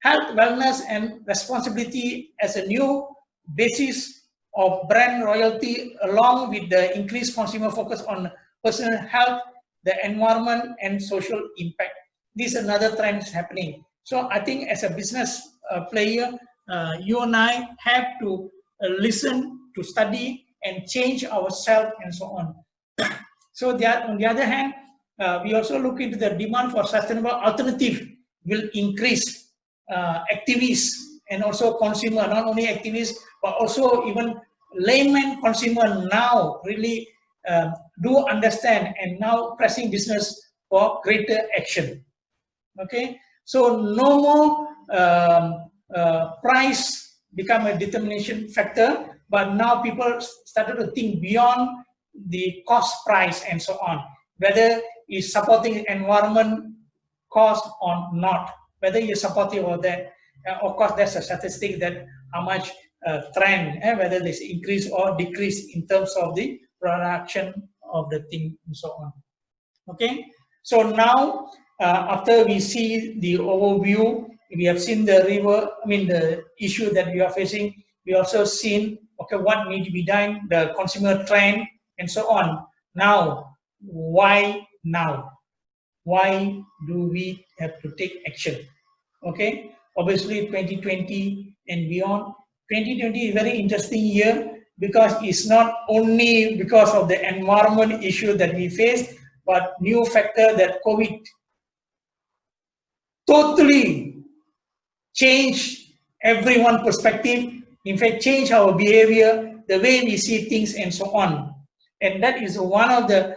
health, wellness, and responsibility as a new basis of brand loyalty, along with the increased consumer focus on personal health, the environment, and social impact. This is another trend happening. So I think as a business player, you and I have to listen, to study, and change ourselves and so on. So on the other hand, we also look into the demand for sustainable alternative will increase. Activists and also consumer, not only activists, but also even layman consumer now really do understand and now pressing business for greater action. Okay, so no more price become a determination factor, but now people started to think beyond the cost price and so on, whether it's supporting environment cost or not, whether you're supportive of that. Of course, there's a statistic that how much trend, whether there's increase or decrease in terms of the production of the thing and so on. Okay, so now after we see the overview, we have seen the the issue that we are facing. We also seen what need to be done, the consumer trend and so on. Now, why now? Why do we have to take action? Okay, obviously 2020 and beyond. 2020 is a very interesting year because it's not only because of the environment issue that we face, but new factor that COVID totally change everyone's perspective, in fact, change our behavior, the way we see things, and so on. And that is one of the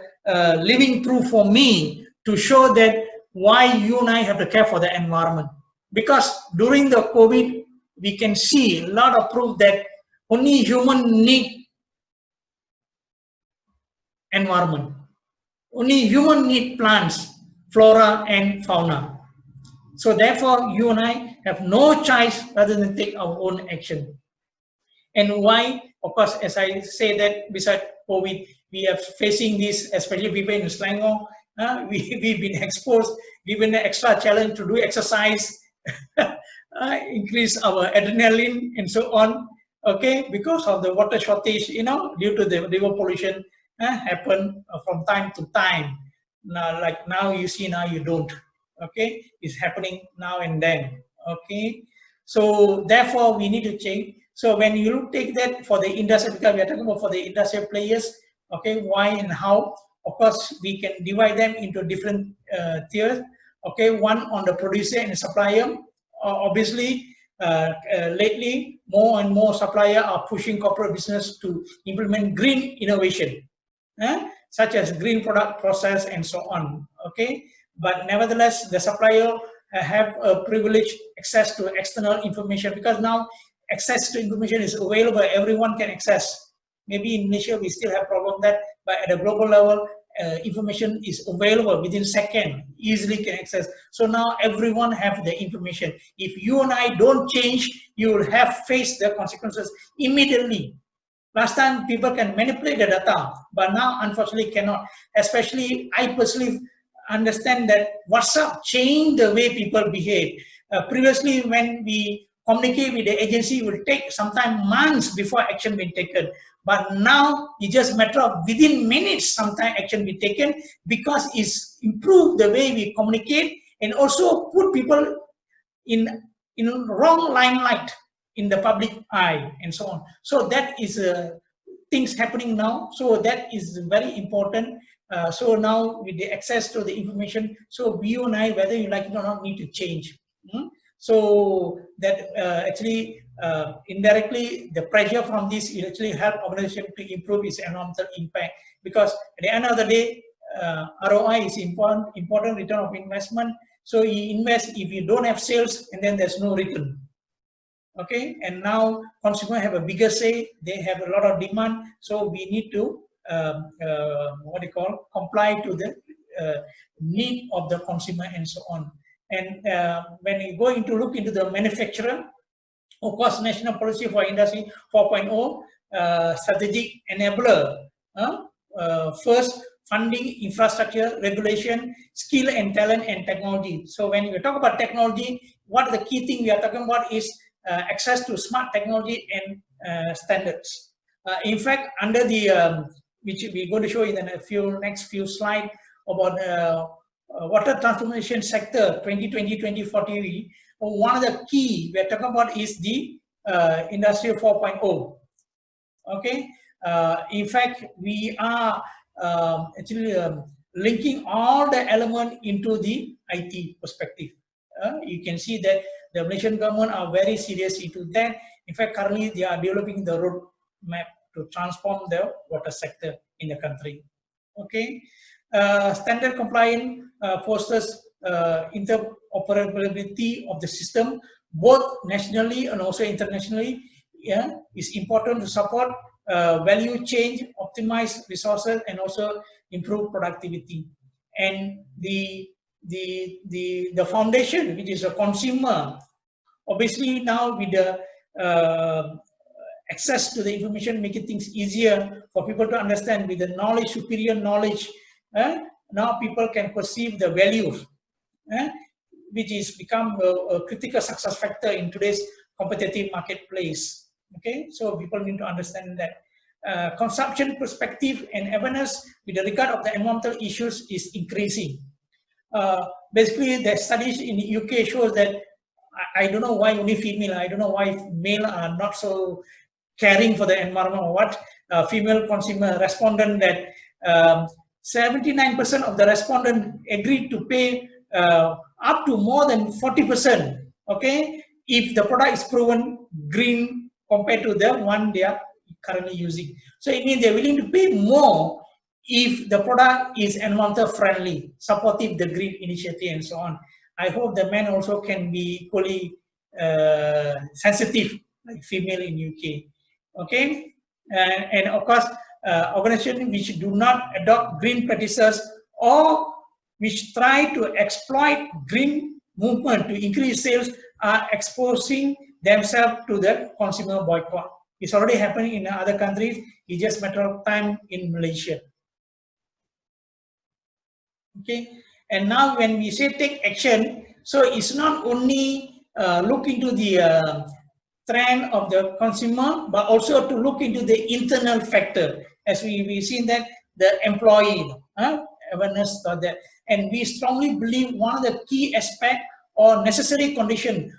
living proof for me to show that why you and I have to care for the environment. Because during the COVID, we can see a lot of proof that only human need environment. Only human need plants, flora, and fauna. So therefore, you and I have no choice rather than take our own action. And why? Of course, as I say that beside COVID, we are facing this, especially people in Selangor. We've been exposed, given an extra challenge to do exercise, increase our adrenaline and so on. Okay, because of the water shortage, due to the river pollution, happen from time to time. Now, like now you see, now you don't. Okay, it's happening now and then. Okay, so therefore we need to change. So when you take that for the industry, because we are talking about for the industrial players, okay, why and how? Of course, we can divide them into different tiers. Okay, one on the producer and supplier. Obviously, lately, more and more suppliers are pushing corporate business to implement green innovation, such as green product process and so on. Okay, but nevertheless, the supplier have a privileged access to external information, because now access to information is available, everyone can access. Maybe in Malaysia we still have problem that, but at a global level, information is available within second, easily can access. So now everyone have the information. If you and I don't change, you will have faced the consequences immediately. Last time people can manipulate the data, but now unfortunately cannot. Especially I personally understand that WhatsApp changed the way people behave. Previously, when we communicate with the agency, it will take sometimes months before action be taken. But now it's just a matter of within minutes, sometimes action be taken, because it's improved the way we communicate and also put people in wrong limelight in the public eye and so on. So that is things happening now. So that is very important. So now with the access to the information, so you and I, whether you like it or not, need to change. So that actually indirectly the pressure from this will actually help organization to improve its environmental impact, because at the end of the day, ROI is important return of investment. So you invest, if you don't have sales, and then there's no return. Okay, and now consumers have a bigger say, they have a lot of demand, so we need to comply to the need of the consumer and so on. And when you go into look into the manufacturer, of course, National Policy for Industry 4.0, strategic enabler. First, funding, infrastructure, regulation, skill and talent, and technology. So when we talk about technology, what the key thing we are talking about is access to smart technology and standards. In fact, under the which we're going to show in the next few slides about water transformation sector 2020-2040, one of the key we're talking about is the Industry 4.0. Okay, in fact, we are actually linking all the element into the IT perspective. You can see that the Malaysian government are very serious into that. In fact, currently they are developing the roadmap to transform the water sector in the country. Okay, standard compliant fosters interoperability of the system, both nationally and also internationally. Yeah, it's important to support value change, optimize resources, and also improve productivity. And the foundation, which is a consumer, obviously now with the access to the information, making things easier for people to understand with the knowledge, superior knowledge. Now people can perceive the values, which is become a critical success factor in today's competitive marketplace. Okay, so people need to understand that consumption perspective and awareness with regard of the environmental issues is increasing. Basically, the studies in the UK shows that I don't know why only female. I don't know why male are not so caring for the environment. What female consumer respondent that 79% of the respondent agreed to pay up to more than 40%, okay, if the product is proven green compared to the one they are currently using. So it means they're willing to pay more if the product is environmental friendly, supportive the green initiative and so on. I hope the men also can be equally sensitive like female in UK. Okay, and of course, organizations which do not adopt green practices or which try to exploit green movement to increase sales are exposing themselves to the consumer boycott. It's already happening in other countries. It's just a matter of time in Malaysia. Okay, and now when we say take action, so it's not only look into the trend of the consumer, but also to look into the internal factor, as we've seen that the employee awareness of that. And we strongly believe one of the key aspect or necessary condition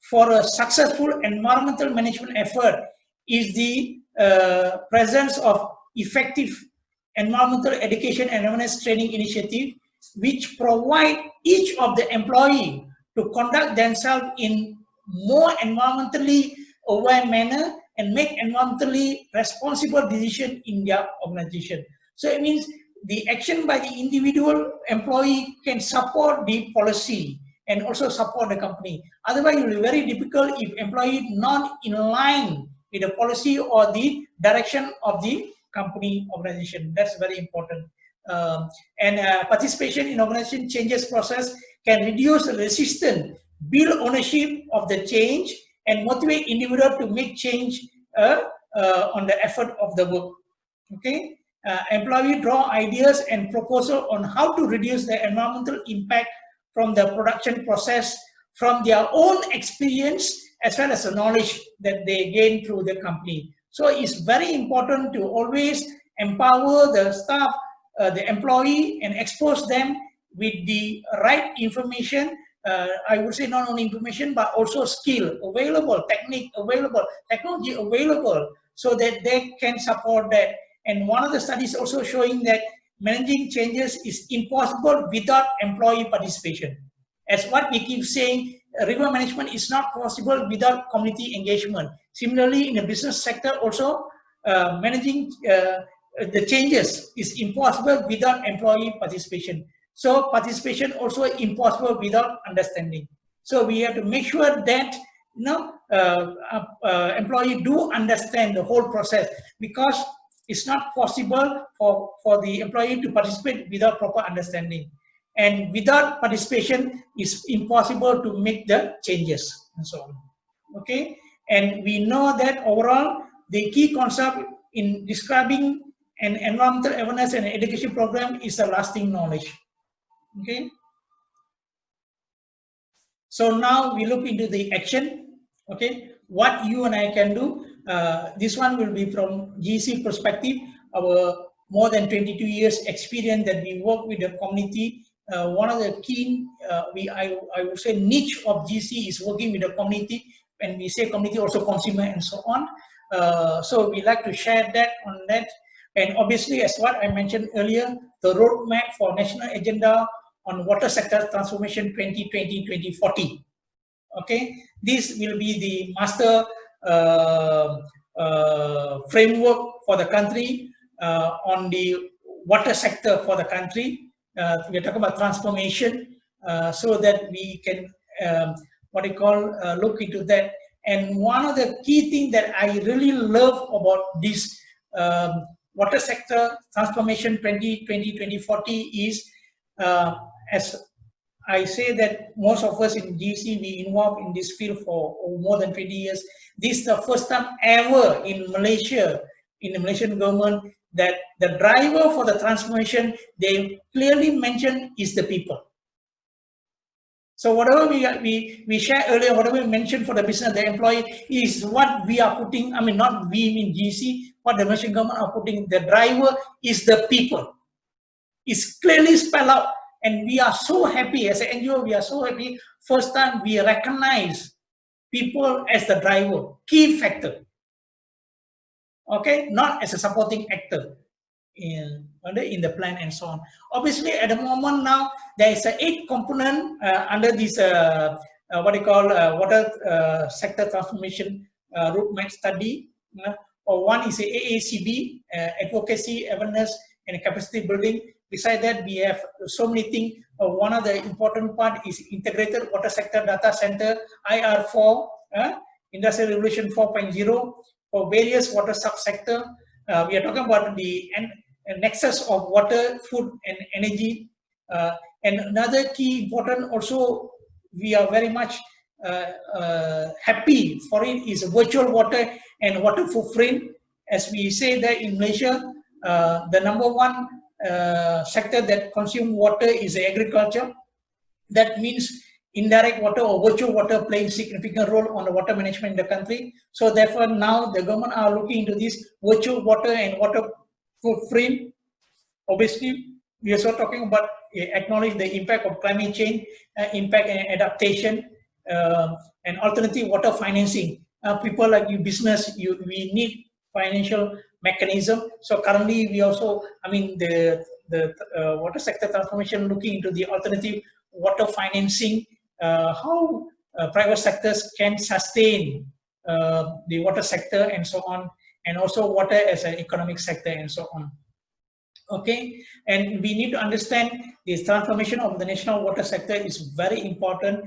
for a successful environmental management effort is the presence of effective environmental education and awareness training initiative, which provide each of the employee to conduct themselves in more environmentally aware manner and make environmentally responsible decision in their organization. So it means the action by the individual employee can support the policy and also support the company. Otherwise, it will be very difficult if employee not in line with the policy or the direction of the company organization. That's very important. Participation in organization changes process can reduce resistance, build ownership of the change, and motivate individual to make change on the effort of the work. Okay, employee draw ideas and proposal on how to reduce the environmental impact from the production process from their own experience as well as the knowledge that they gain through the company. So it's very important to always empower the staff, the employee, and expose them with the right information. I would say not only information, but also skill available, technique available, technology available, so that they can support that. And one of the studies also showing that managing changes is impossible without employee participation. As what we keep saying, river management is not possible without community engagement. Similarly, in the business sector also, managing the changes is impossible without employee participation. So participation also impossible without understanding. So we have to make sure that employee do understand the whole process, because it's not possible for the employee to participate without proper understanding. And without participation, it's impossible to make the changes and so on. Okay, and we know that overall the key concept in describing an environmental awareness and education program is a lasting knowledge. Okay, so now we look into the action. Okay, what you and I can do. This one will be from GC perspective, our more than 22 years experience that we work with the community. One of the key, I would say, niche of GC is working with the community. When we say community, also consumer and so on. So we like to share that on that. And obviously, as what I mentioned earlier, the roadmap for national agenda on water sector transformation 2020-2040. Okay, this will be the master framework for the country on the water sector for the country. We are talking about transformation, so that we can look into that. And one of the key things that I really love about this water sector transformation 2020-2040 is, as I say that most of us in GC, we involved in this field for more than 20 years. This is the first time ever in Malaysia, in the Malaysian government, that the driver for the transformation, they clearly mentioned, is the people. So whatever we shared earlier, whatever we mentioned for the business, the employee, is what we are putting, I mean, not we in GC, what the Malaysian government are putting, the driver is the people. It's clearly spelled out. And we are so happy, as an NGO, we are so happy, first time we recognize people as the driver, key factor. okay, not as a supporting actor in the plan and so on. Obviously, at the moment now, there is a 8 component under this what you call water sector transformation roadmap study. Or one is a AACB, advocacy, awareness, and capacity building. Beside that, we have so many things. One of the important part is integrated water sector data center, IR4, Industrial Revolution 4.0 for various water subsector. We are talking about the nexus of water, food, and energy. And another key important also, we are very much happy for it is virtual water and water footprint. As we say that in Malaysia, the number one sector that consume water is agriculture. That means indirect water or virtual water playing significant role on the water management in the country. So therefore now the government are looking into this virtual water and water footprint. Obviously, we are also talking about acknowledge the impact of climate change, impact and adaptation, and alternative water financing. People like you, business, we need financial mechanism. So currently, we also, I mean, the water sector transformation looking into the alternative water financing, how private sectors can sustain the water sector and so on, and also water as an economic sector and so on. Okay, and we need to understand this transformation of the national water sector is very important.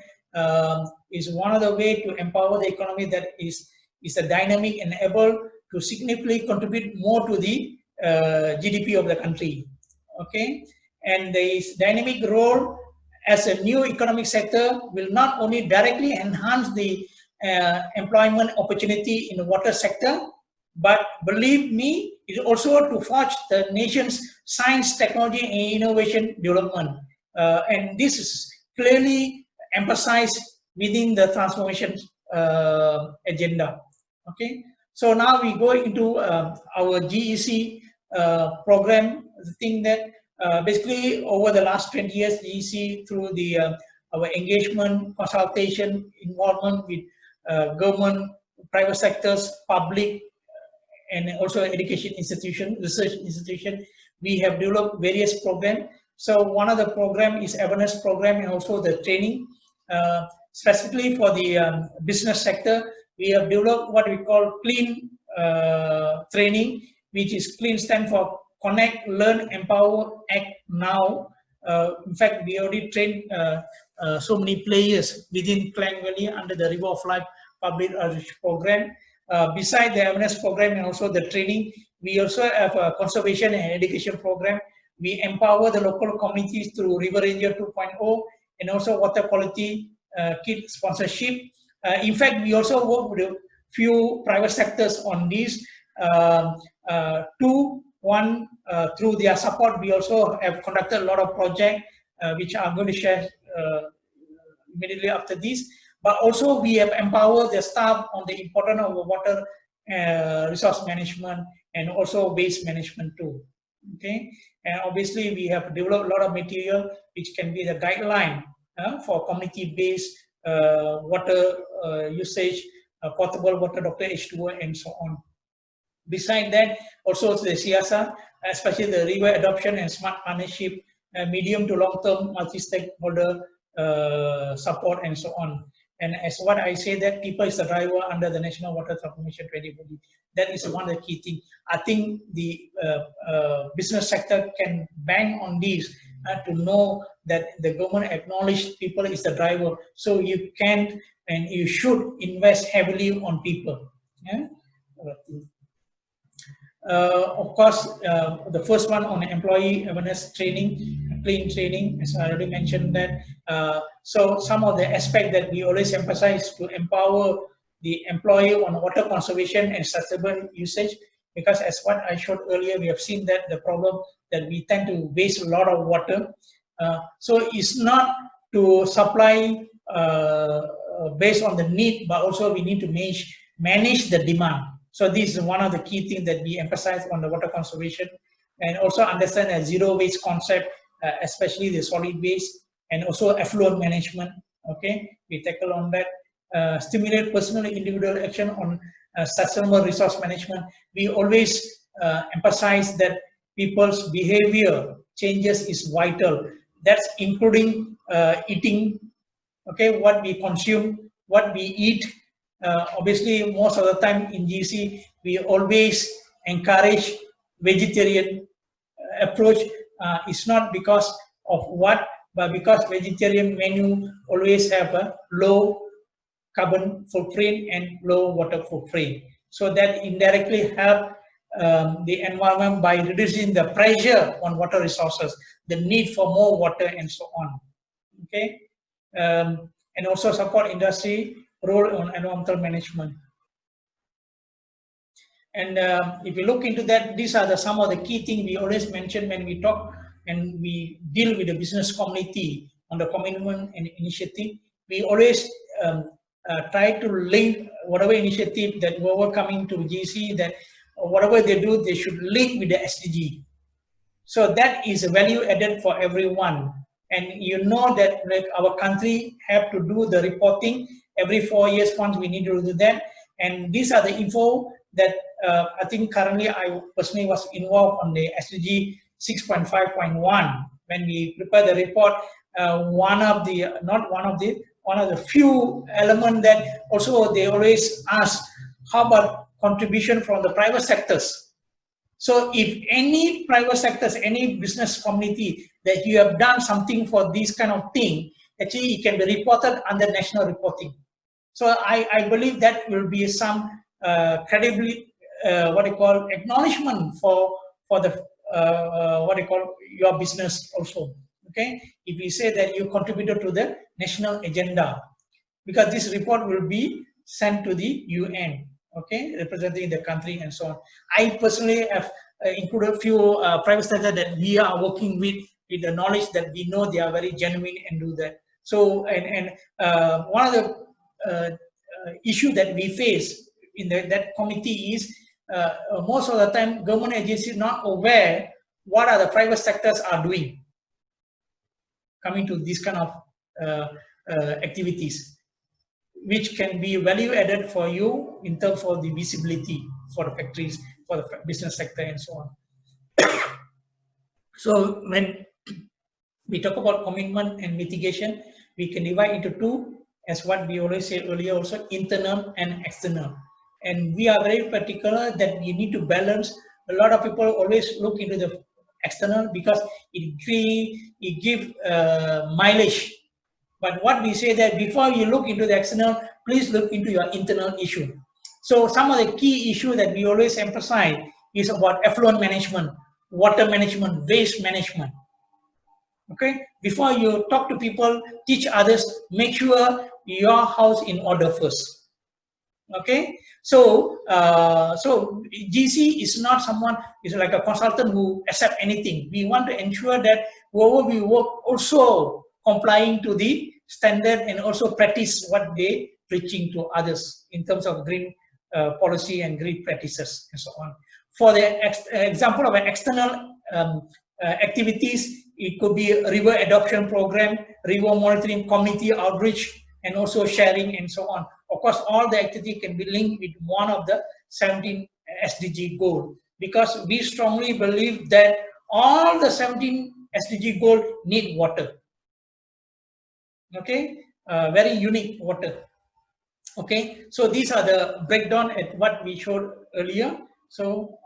Is one of the way to empower the economy that is a dynamic and able to significantly contribute more to the GDP of the country. Okay, and this dynamic role as a new economic sector will not only directly enhance the employment opportunity in the water sector, but believe me, it is also to forge the nation's science, technology, and innovation development. And this is clearly emphasized within the transformation agenda. Okay, so now we go into our GEC program. The thing that basically over the last 20 years, GEC through the our engagement, consultation, involvement with government, private sectors, public, and also education institution, research institution, we have developed various programs. So one of the program is awareness program and also the training. Specifically for the business sector, we have developed what we call clean training, which is clean stand for connect, learn, empower, act now. In fact, we already trained so many players within Klang Valley under the River of Life public outreach program. Beside the awareness program and also the training, we also have a conservation and education program. We empower the local communities through River Ranger 2.0 and also water quality kit sponsorship. In fact, we also work with a few private sectors on this. Through their support, we also have conducted a lot of projects, which I'm going to share immediately after this. But also we have empowered the staff on the importance of water resource management and also waste management too. Okay, and obviously we have developed a lot of material which can be the guideline for community-based water usage, potable water, Dr. H2O, and so on. Beside that, also the CSR, especially the river adoption and smart partnership, medium to long-term multi-stakeholder support and so on. And as what I say, that people is the driver under the National Water Transformation 2040. That is one of the key things. I think the business sector can bang on this to know that the government acknowledge people is the driver. So you can and you should invest heavily on people. Yeah? Of course, the first one on employee awareness training, clean training, as I already mentioned that. So some of the aspects that we always emphasize to empower the employee on water conservation and sustainable usage, because as what I showed earlier, we have seen that the problem that we tend to waste a lot of water. So it's not to supply based on the need, but also we need to manage the demand. So this is one of the key things that we emphasize on the water conservation, and also understand a zero waste concept, especially the solid waste, and also effluent management. Okay, we tackle on that. Stimulate personal individual action on sustainable resource management, we always emphasize that people's behavior changes is vital. That's including eating, okay, what we consume, what we eat. Obviously, most of the time in GC, we always encourage vegetarian approach. It's not because of what, but because vegetarian menu always have a low carbon footprint and low water footprint. So that indirectly help the environment by reducing the pressure on water resources, the need for more water and so on. Okay, and also support industry role on environmental management. And if you look into that, these are some of the key things we always mention when we talk and we deal with the business community on the commitment and initiative. We always try to link whatever initiative that we're coming to GC, that whatever they do, they should link with the SDG. So that is a value added for everyone. And you know that like our country have to do the reporting every 4 years once, we need to do that. And these are the info that I think currently I personally was involved on the SDG 6.5.1 when we prepare the report. One of the few elements that also they always ask, how about contribution from the private sectors? So if any private sectors, any business community that you have done something for this kind of thing, actually it can be reported under national reporting. So I believe that will be some credibility, what you call acknowledgement for the what you call your business also. Okay, if you say that you contributed to the national agenda, because this report will be sent to the UN. Okay, representing the country and so on. I personally have included a few private sector that we are working with the knowledge that we know they are very genuine and do that. So and one of the issue that we face in that committee is most of the time government agencies not aware what are the private sectors are doing coming to this kind of activities, which can be value added for you in terms of the visibility for the factories, for the business sector and so on. So when we talk about commitment and mitigation, we can divide into two, as what we always said earlier also, internal and external. And we are very particular that we need to balance. A lot of people always look into the external because it gives mileage. But what we say that before you look into the external, please look into your internal issue. So some of the key issues that we always emphasize is about effluent management, water management, waste management. Okay, before you talk to people, teach others, make sure your house in order first. Okay, so so GC is not someone is like a consultant who accept anything. We want to ensure that whoever we work also complying to the standard and also practice what they preaching to others in terms of green policy and green practices and so on. For the example of an external activities, it could be a river adoption program, river monitoring committee outreach, and also sharing and so on. Of course, all the activity can be linked with one of the 17 SDG goals, because we strongly believe that all the 17 SDG goals need water. Okay, very unique water. Okay, so these are the breakdown at what we showed earlier. So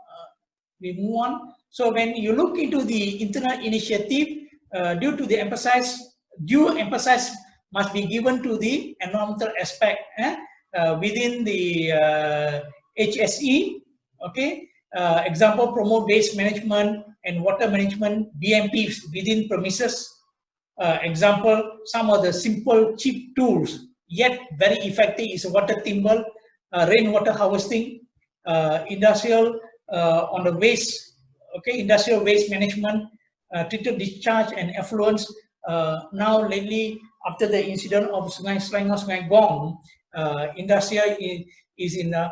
we move on. So when you look into the internal initiative, due to the due emphasis must be given to the environmental aspect within the HSE. Okay, example, promote waste management and water management, BMPs within premises. Example, some of the simple cheap tools yet very effective is water timber, rainwater harvesting, industrial on the waste. Okay, industrial waste management, treated discharge and effluents. Now lately, after the incident of Sungai Selangor, Sungai Gong, industrial is in the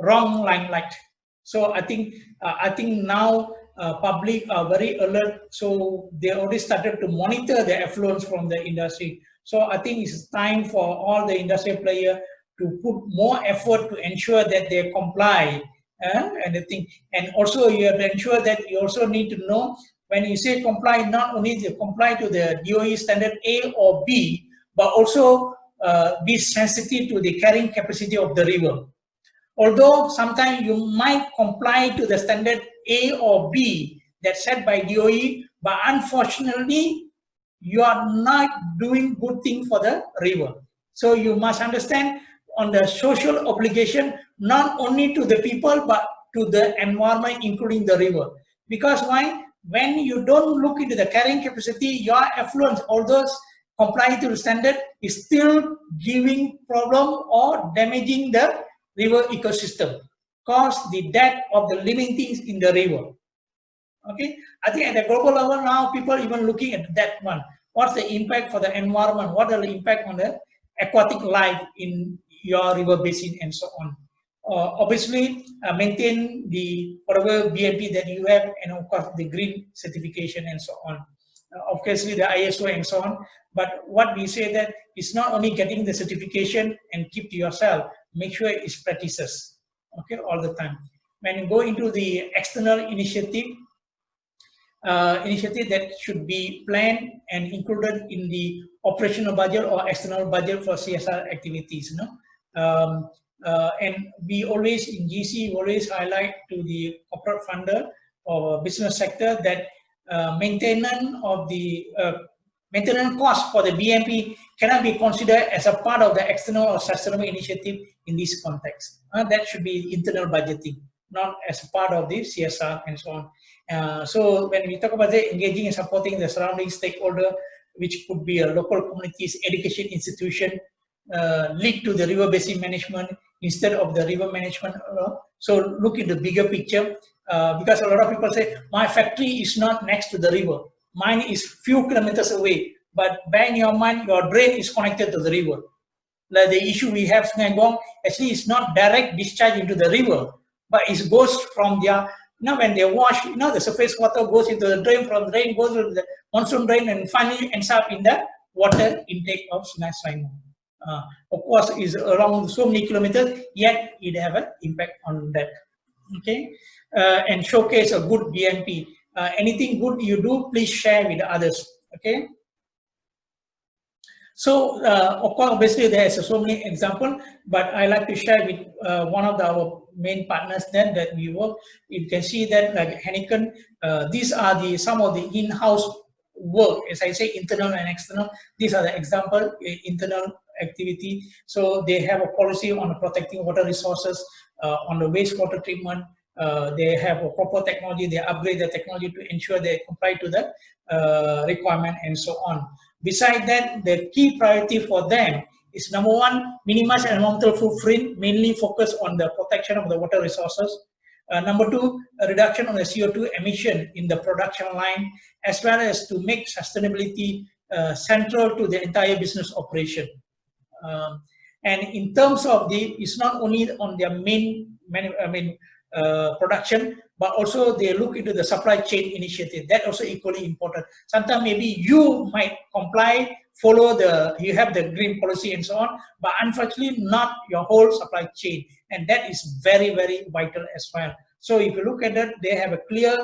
wrong limelight. So I think now public are very alert. So they already started to monitor the effluents from the industry. So I think it's time for all the industry players to put more effort to ensure that they comply and the thing. And also you have to ensure that you also need to know when you say comply, not only to comply to the DOE standard A or B, but also be sensitive to the carrying capacity of the river. Although sometimes you might comply to the standard A or B that's set by DOE, but unfortunately, you are not doing good thing for the river. So you must understand on the social obligation, not only to the people, but to the environment, including the river. Because why? When you don't look into the carrying capacity, your effluents, although complying to the standard, is still giving problem or damaging the river ecosystem, cause the death of the living things in the river. Okay, I think at the global level now, people are even looking at that one. What's the impact for the environment? What are the impact on the aquatic life in your river basin and so on? Obviously, maintain the whatever BNP that you have, and of course the green certification and so on. Obviously the ISO and so on. But what we say that it's not only getting the certification and keep to yourself. Make sure it's practices. Okay, all the time. When you go into the external initiative that should be planned and included in the operational budget or external budget for CSR activities. You know? And we always in GC always highlight to the corporate funder or business sector that maintenance of the maintenance cost for the BMP cannot be considered as a part of the external or sustainable initiative in this context. That should be internal budgeting, not as part of the CSR and so on. So when we talk about the engaging and supporting the surrounding stakeholder, which could be a local communities, education institution, lead to the river basin management instead of the river management. So look at the bigger picture, because a lot of people say, my factory is not next to the river. Mine is few kilometers away, but bear in your mind, your drain is connected to the river. Like the issue we have Sungai Gong, actually it's not direct discharge into the river, but it goes from their, you know, when they wash, you know, the surface water goes into the drain, from the drain goes to the monsoon drain, and finally ends up in the water intake of Sungai Gong. Of course, is around so many kilometers, yet it have an impact on that. Okay, and showcase a good BMP. Anything good you do, please share with others. Okay. So, of course, obviously there's so many examples, but I like to share with one of our main partners then that we work. You can see that like Heineken, these are the some of the in-house work, as I say, internal and external. These are the example internal activity. So they have a policy on protecting water resources, on the wastewater treatment. They have a proper technology. They upgrade the technology to ensure they comply to the requirement and so on. Besides that, the key priority for them is number one, minimize environmental footprint, mainly focus on the protection of the water resources. Number two, a reduction on the CO2 emission in the production line, as well as to make sustainability central to the entire business operation. And in terms of the, it's not only on their main production, but also they look into the supply chain initiative. That also equally important. Sometimes maybe you might comply, follow the, you have the green policy and so on, but unfortunately not your whole supply chain. And that is very, very vital as well. So if you look at that, they have a clear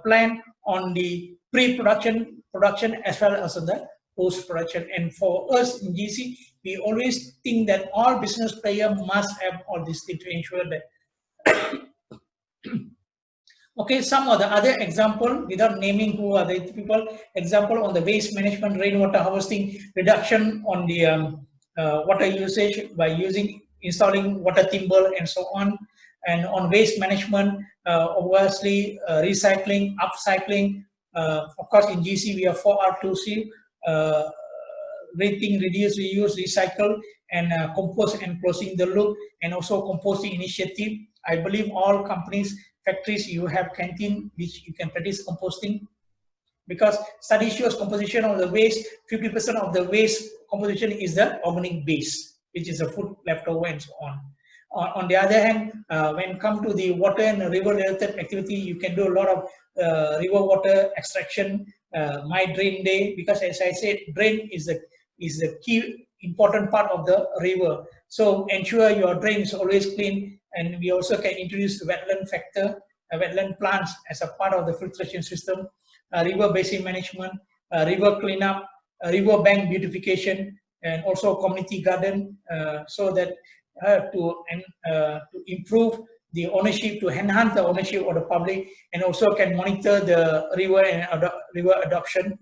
plan on the pre-production, production, as well as on the post-production. And for us in GC, we always think that all business players must have all these things to ensure that. Okay, some of the other example, without naming who are the people, example on the waste management, rainwater harvesting, reduction on the water usage by installing water timber and so on. And on waste management, obviously recycling, upcycling. Of course, in GC we have 4R2C, rating, reduce, reuse, recycle, and compost and closing the loop, and also composting initiative. I believe all companies, factories, you have canteen which you can practice composting, because study shows composition of the waste, 50% of the waste composition is the organic base, which is the food leftover and so on. On the other hand, when it comes to the water and river related activity, you can do a lot of river water extraction, my drain day, because as I said, drain is the key important part of the river. So ensure your drain is always clean, and we also can introduce the wetland factor, wetland plants as a part of the filtration system, river basin management, river cleanup, river bank beautification, and also community garden, so that to improve the ownership, to enhance the ownership of the public, and also can monitor the river and river adoption,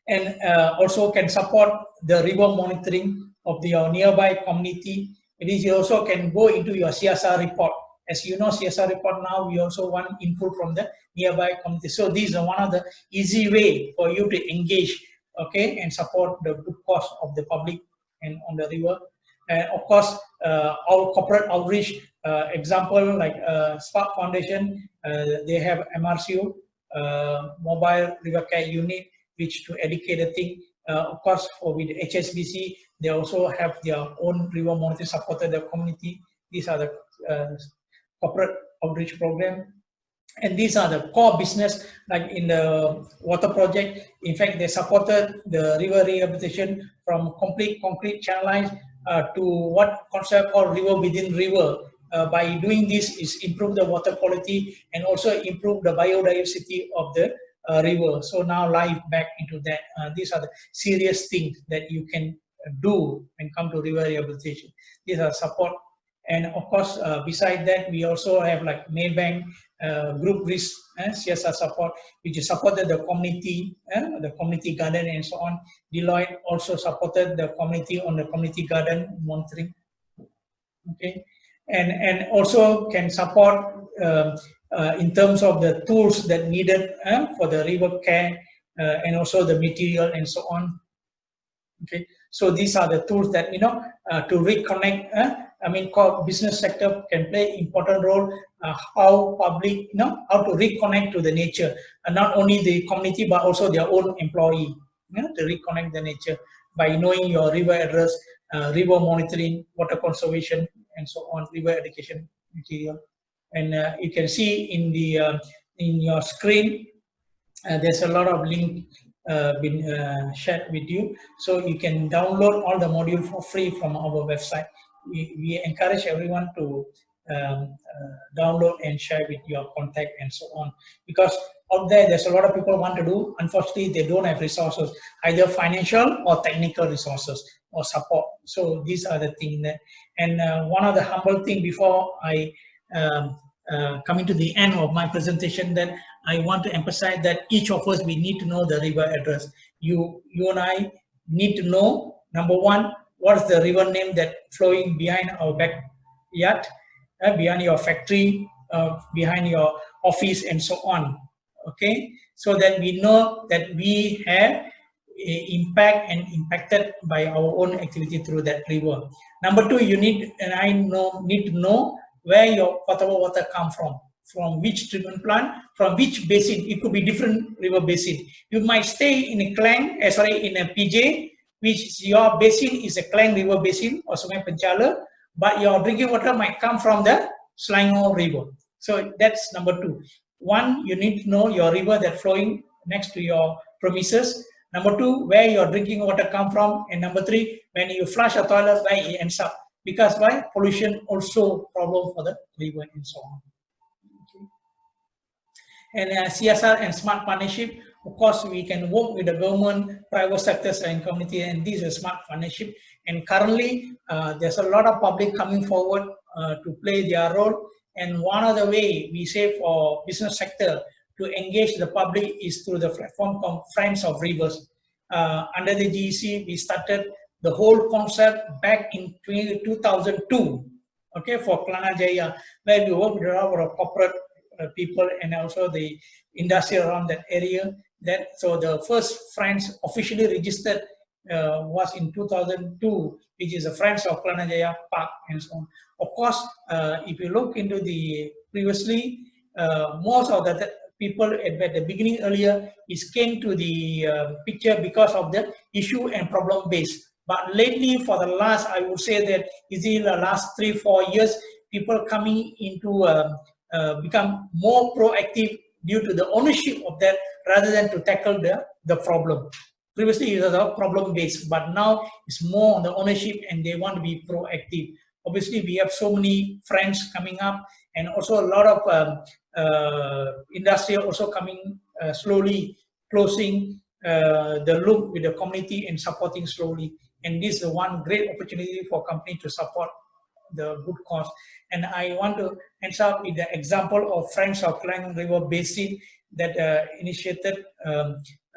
and also can support the river monitoring of your nearby community. It also can go into your CSR report. As you know, CSR report now, we also want input from the nearby community. So these are one of the easy way for you to engage, okay, and support the good cause of the public and on the river. And of course, our corporate outreach, example like Spark Foundation, they have MRCU, mobile river care unit, which to educate the thing. Of course, with HSBC, they also have their own river monitoring supported the community. These are the corporate outreach program. And these are the core business, like in the water project. In fact, they supported the river rehabilitation from complete concrete channel lines to what concept called river within river. By doing this is improve the water quality and also improve the biodiversity of the river. So now life back into that. These are the serious things that you can do when come to river rehabilitation. These are support. And of course, beside that, we also have like Maybank, group risk, CSR support, which supported the community garden and so on. Deloitte also supported the community on the community garden monitoring. Okay, and also can support in terms of the tools that needed for the river care, and also the material and so on. Okay, so these are the tools that to reconnect. I mean, business sector can play important role. How public, how to reconnect to the nature, and not only the community but also their own employee, to reconnect the nature by knowing your river address, river monitoring, water conservation, and so on, river education material. And you can see in the in your screen, there's a lot of link been shared with you, so you can download all the module for free from our website. We encourage everyone to download and share with your contact and so on, because out there's a lot of people want to do. Unfortunately, they don't have resources, either financial or technical resources or support. So these are the things that, and one of the humble thing before I coming to the end of my presentation, that I want to emphasize that each of us, we need to know the river address. You and I need to know, number one, what's the river name that flowing behind our backyard, behind your factory, behind your office, and so on. Okay, so that we know that we have impact and impacted by our own activity through that river. Number two, you need to know where your potable water come from which treatment plant, from which basin. It could be different river basin. You might stay in a Klang, in a PJ, which your basin is a Klang River basin or Sungai Penchala, but your drinking water might come from the Selangor River. So that's number two. One, you need to know your river that flowing next to your premises. Number two, where your drinking water come from. And number three, when you flush a toilet, where it ends up. Because why? Pollution also problem for the river and so on. Okay. And CSR and smart partnership, of course, we can work with the government, private sectors, and community, and this is smart partnership. And currently, there's a lot of public coming forward to play their role. And one of the way we say for business sector to engage the public is through the platform called Friends of Rivers. Under the GEC, we started the whole concept back in 2002, okay, for Kelana Jaya, where we work with a lot of corporate people and also the industry around that area. So the first Friends officially registered was in 2002, which is the Friends of Kelana Jaya Park and so on. Of course, if you look into the previously, most of the people at the beginning earlier came to the picture because of the issue and problem base. But lately, for the last, I would say that in the last 3-4 years, people coming into become more proactive due to the ownership of that rather than to tackle the problem. Previously, it was a problem-based, but now it's more on the ownership, and they want to be proactive. Obviously, we have so many friends coming up, and also a lot of industry also coming slowly, closing the loop with the community and supporting slowly. And this is one great opportunity for company to support the good cause. And I want to end up with the example of Friends of Klang River Basin that initiated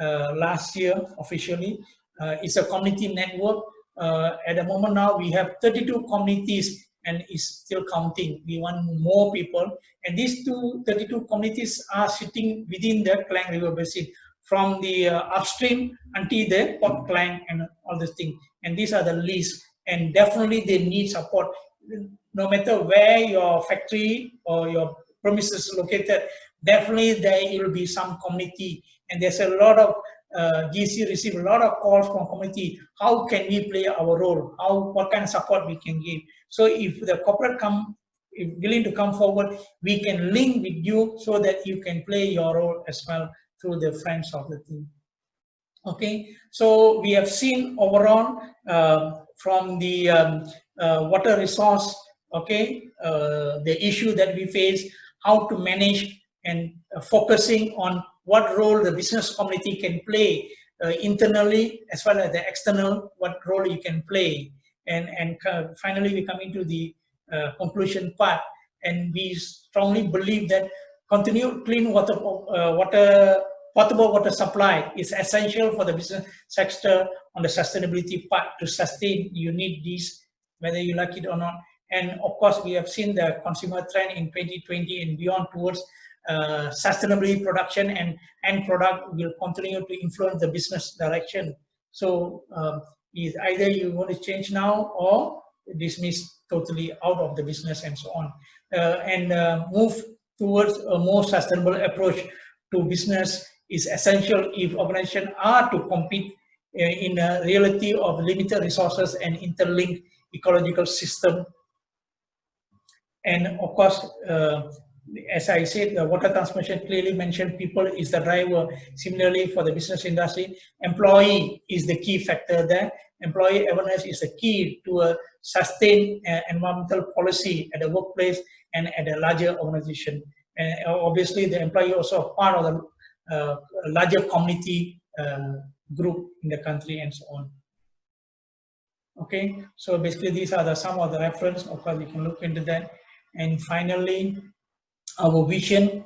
last year officially. It's a community network. At the moment now, we have 32 communities and is still counting. We want more people. And these 32 communities are sitting within the Klang River Basin, from the upstream until the Port Klang and all these things. And these are the least, and definitely they need support. No matter where your factory or your premises is located, definitely there will be some community. And there's a lot of GC receive a lot of calls from community. How can we play our role? What kind of support we can give? So if the corporate if willing to come forward, we can link with you so that you can play your role as well through the friends of the team. Okay, so we have seen overall from the water resource, okay, the issue that we face, how to manage, and focusing on what role the business community can play internally as well as the external, what role you can play. And finally, we come into the conclusion part, and we strongly believe that continued clean potable water supply is essential for the business sector on the sustainability part. To sustain, you need this, whether you like it or not. And of course, we have seen the consumer trend in 2020 and beyond towards sustainability production, and end product will continue to influence the business direction. So is either you want to change now or dismiss totally out of the business and so on, and move towards a more sustainable approach to business is essential if organizations are to compete in a reality of limited resources and interlinked ecological system. And of course, as I said, the water transformation clearly mentioned people is the driver. Similarly, for the business industry, employee is the key factor there. Employee awareness is the key to a sustained environmental policy at the workplace and at a larger organization. And obviously, the employee also part of the larger community group in the country and so on. Okay, so basically these are some of the reference. Of course, we can look into that. And finally, our vision,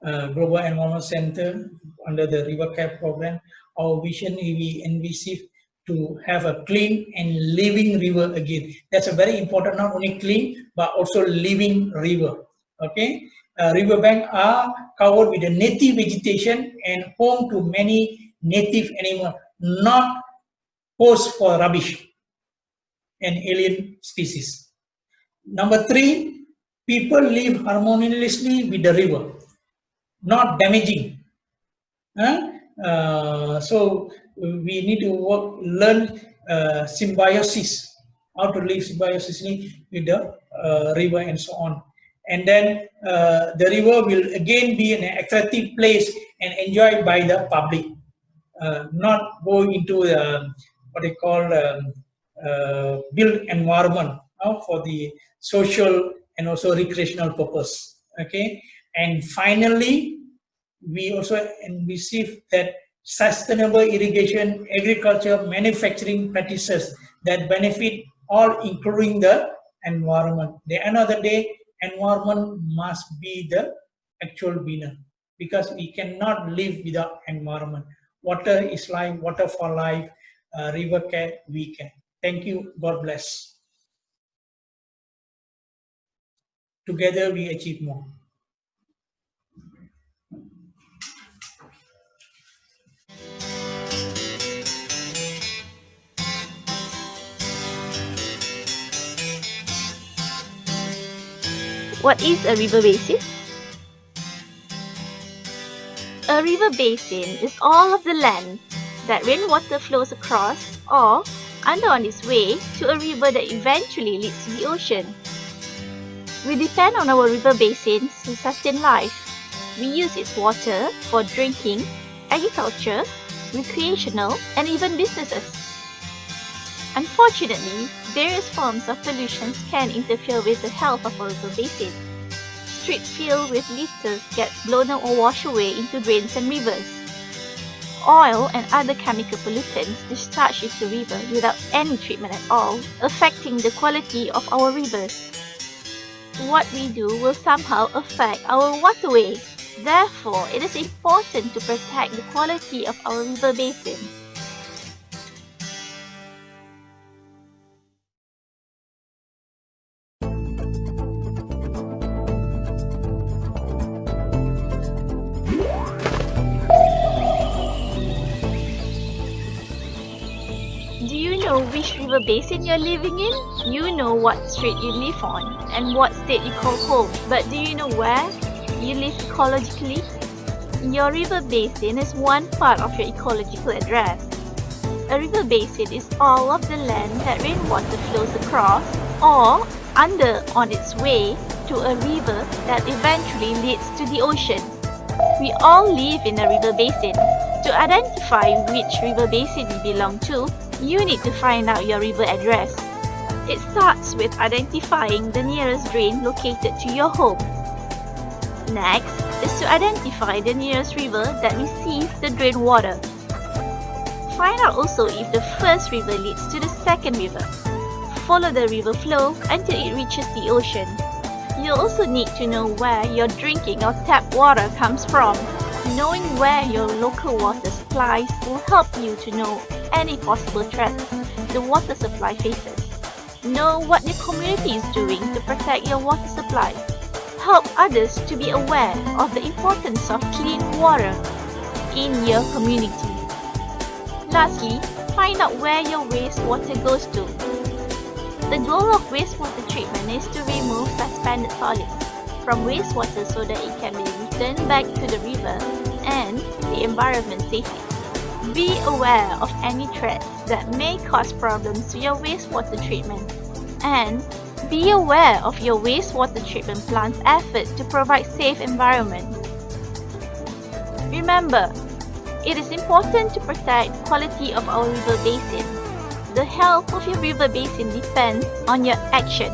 Global Environment Center under the River Care program, our vision we envisage to have a clean and living river again. That's a very important, not only clean, but also living river. Okay, riverbanks are covered with a native vegetation and home to many native animals, not host for rubbish and alien species. Number 3, people live harmoniously with the river, not damaging. So we need to learn symbiosis, how to live symbiosis with the river and so on. And then the river will again be an attractive place and enjoyed by the public, not go into the, what they call built environment for the social and also recreational purpose. Okay, and finally, we also envisage that sustainable irrigation, agriculture, manufacturing practices that benefit all, including the environment. At the end of the day, environment must be the actual winner, because we cannot live without environment. Water is life, water for life, river care, we can. Thank you, God bless. Together we achieve more.
What is a river basin? A river basin is all of the land that rainwater flows across or under on its way to a river that eventually leads to the ocean. We depend on our river basins to sustain life. We use its water for drinking, agriculture, recreational, and even businesses. Unfortunately, various forms of pollution can interfere with the health of our river basin. Streets filled with litters get blown out or washed away into drains and rivers. Oil and other chemical pollutants discharge into the river without any treatment at all, affecting the quality of our rivers. What we do will somehow affect our waterway. Therefore, it is important to protect the quality of our river basin. Do you know which river basin you're living in? You know what street you live on and what state you call home, but do you know where you live ecologically? Your river basin is one part of your ecological address. A river basin is all of the land that rainwater flows across or under on its way to a river that eventually leads to the ocean. We all live in a river basin. To identify which river basin you belong to, you need to find out your river address. It starts with identifying the nearest drain located to your home. Next is to identify the nearest river that receives the drain water. Find out also if the first river leads to the second river. Follow the river flow until it reaches the ocean. You also need to know where your drinking or tap water comes from. Knowing where your local water supplies will help you to know any possible threats the water supply faces. Know what the community is doing to protect your water supply. Help others to be aware of the importance of clean water in your community. Lastly, find out where your wastewater goes to. The goal of wastewater treatment is to remove suspended solids from wastewater so that it can be returned back to the river and the environment safely. Be aware of any threats that may cause problems to your wastewater treatment, and be aware of your wastewater treatment plant's effort to provide safe environment. Remember, it is important to protect the quality of our river basin. The health of your river basin depends on your action.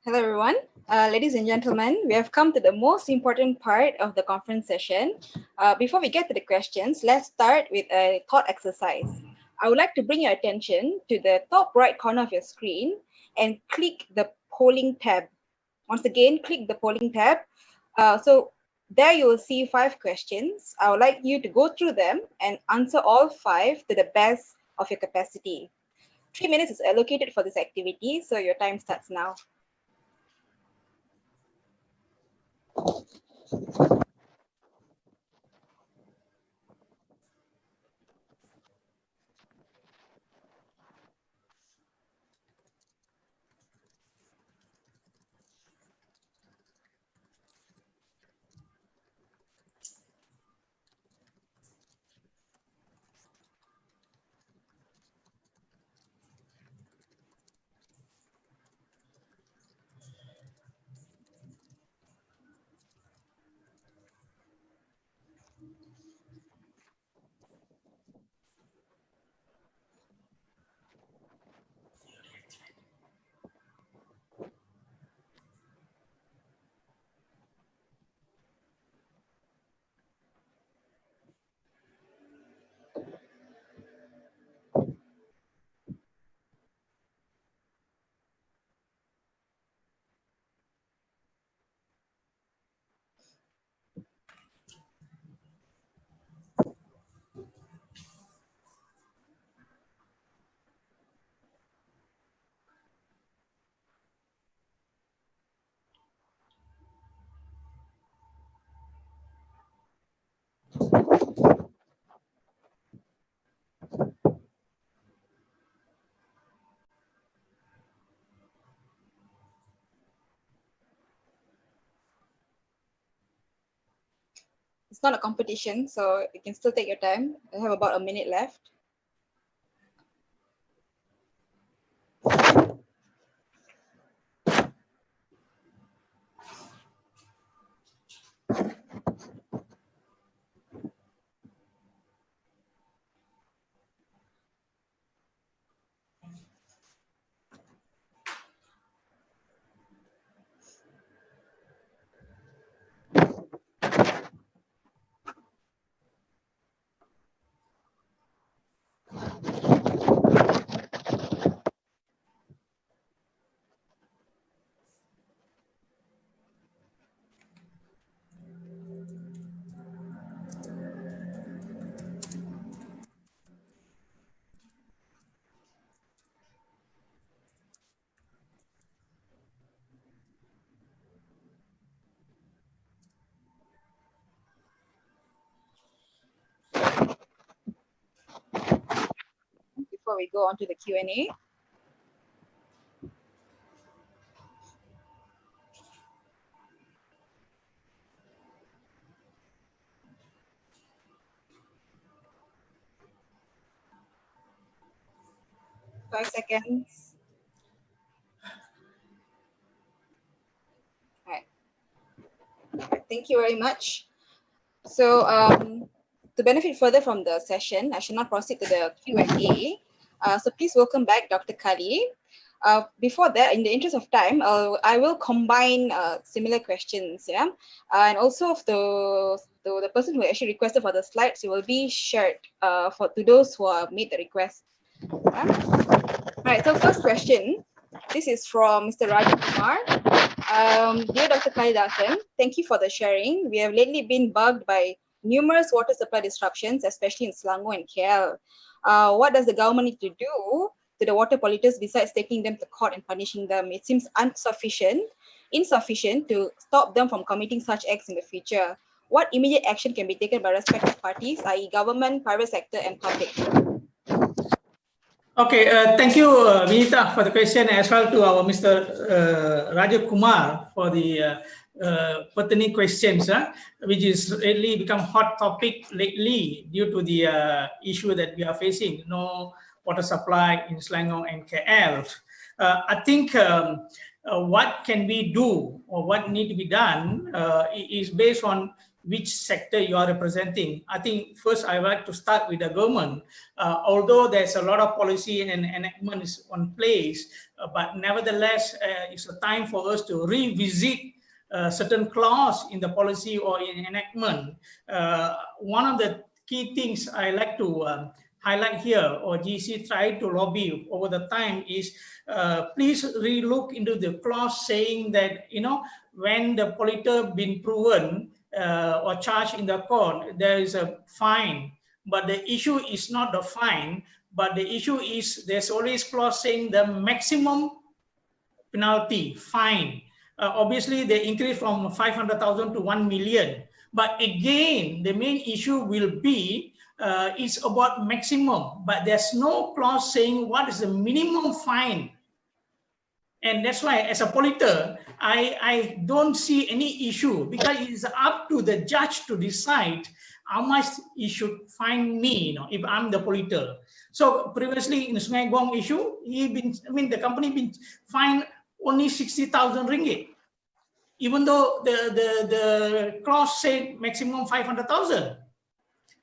Hello, everyone. Ladies and gentlemen, we have come to the most important part of the conference session. Before we get to the questions, let's start with a thought exercise. I would like to bring your attention to the top right corner of your screen and click the polling tab. Once again, click the polling tab. So there you will see 5 questions. I would like you to go through them and answer all 5 to the best of your capacity. 3 minutes is allocated for this activity, so your time starts now. It's not a competition, so you can still take your time. I have about a minute left. Before we go on to the Q&A. Five seconds. All right. Thank you very much. So to benefit further from the session, I should not proceed to the Q&A. So please welcome back Dr. Kali. Before that, in the interest of time, I will combine similar questions, yeah, and also the person who actually requested for the slides, it will be shared to those who have made the request. Yeah? All right. So first question, this is from Mr. Raju Kumar. Dear Dr. Kalidasan, thank you for the sharing. We have lately been bugged by numerous water supply disruptions, especially in Selangor and KL. What does the government need to do to the water polluters besides taking them to court and punishing them? It seems insufficient to stop them from committing such acts in the future. What immediate action can be taken by respective parties, i.e. government, private sector, and public?
Okay, thank you, Vinita, for the question, as well to our Mr. Raju Kumar for the pertinent questions, which is really become hot topic lately due to the issue that we are facing, no water supply in Selangor and KL. I think what can we do or what need to be done is based on which sector you are representing. I think first I would like to start with the government. Although there's a lot of policy and enactment is on place, but nevertheless, it's a time for us to revisit certain clause in the policy or in enactment. One of the key things I like to highlight here, or GC tried to lobby over the time, is please relook into the clause saying that, you know, when the polluter been proven or charged in the court, there is a fine. But the issue is not the fine, but the issue is there's always clause saying the maximum penalty, fine. Obviously, they increase from 500,000 to 1 million. But again, the main issue will be it's about maximum, but there's no clause saying what is the minimum fine. And that's why, as a polluter, I don't see any issue, because it's up to the judge to decide how much he should fine me, you know, if I'm the polluter. So previously in the Sungai Gong issue, the company been fined only 60,000 ringgit, even though the clause said maximum 500,000.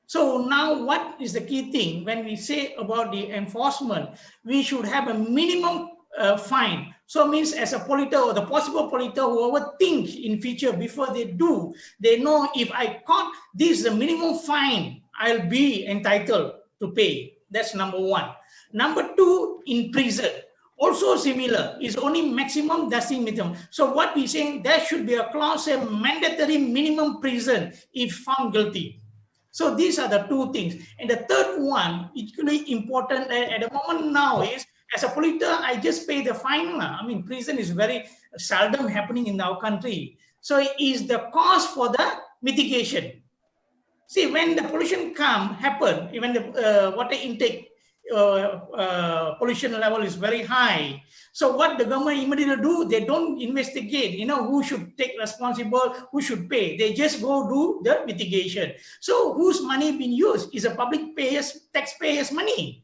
So now what is the key thing when we say about the enforcement? We should have a minimum fine. So it means as a polluter or the possible polluter, whoever think in future before they do, they know if I caught this is the minimum fine I'll be entitled to pay. That's number one. Number two, in prison. Also similar, is only maximum, that's the minimum. So what we're saying, there should be a clause, a mandatory minimum prison if found guilty. So these are the two things. And the third one, equally important at the moment now, is as a polluter, I just pay the fine. I mean, prison is very seldom happening in our country. So it is the cost for the mitigation. See, when the pollution happen, even the water intake pollution level is very high. So what the government immediately do, they don't investigate, you know, who should take responsible, who should pay. They just go do the mitigation. So whose money being used is a public payers, taxpayers' money.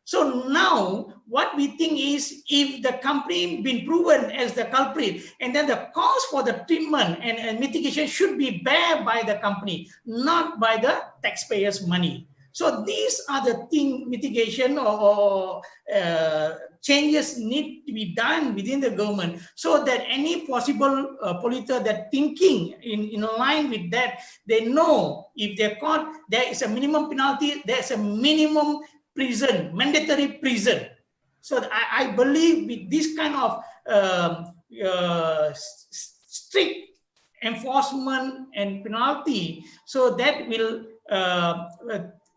So now what we think is, if the company been proven as the culprit, and then the cost for the treatment and mitigation should be borne by the company, not by the taxpayers' money. So these are the thing, mitigation or changes need to be done within the government, so that any possible polluter that thinking in line with that, they know if they're caught, there is a minimum penalty, there's a minimum prison, mandatory prison. So I believe with this kind of strict enforcement and penalty, so that will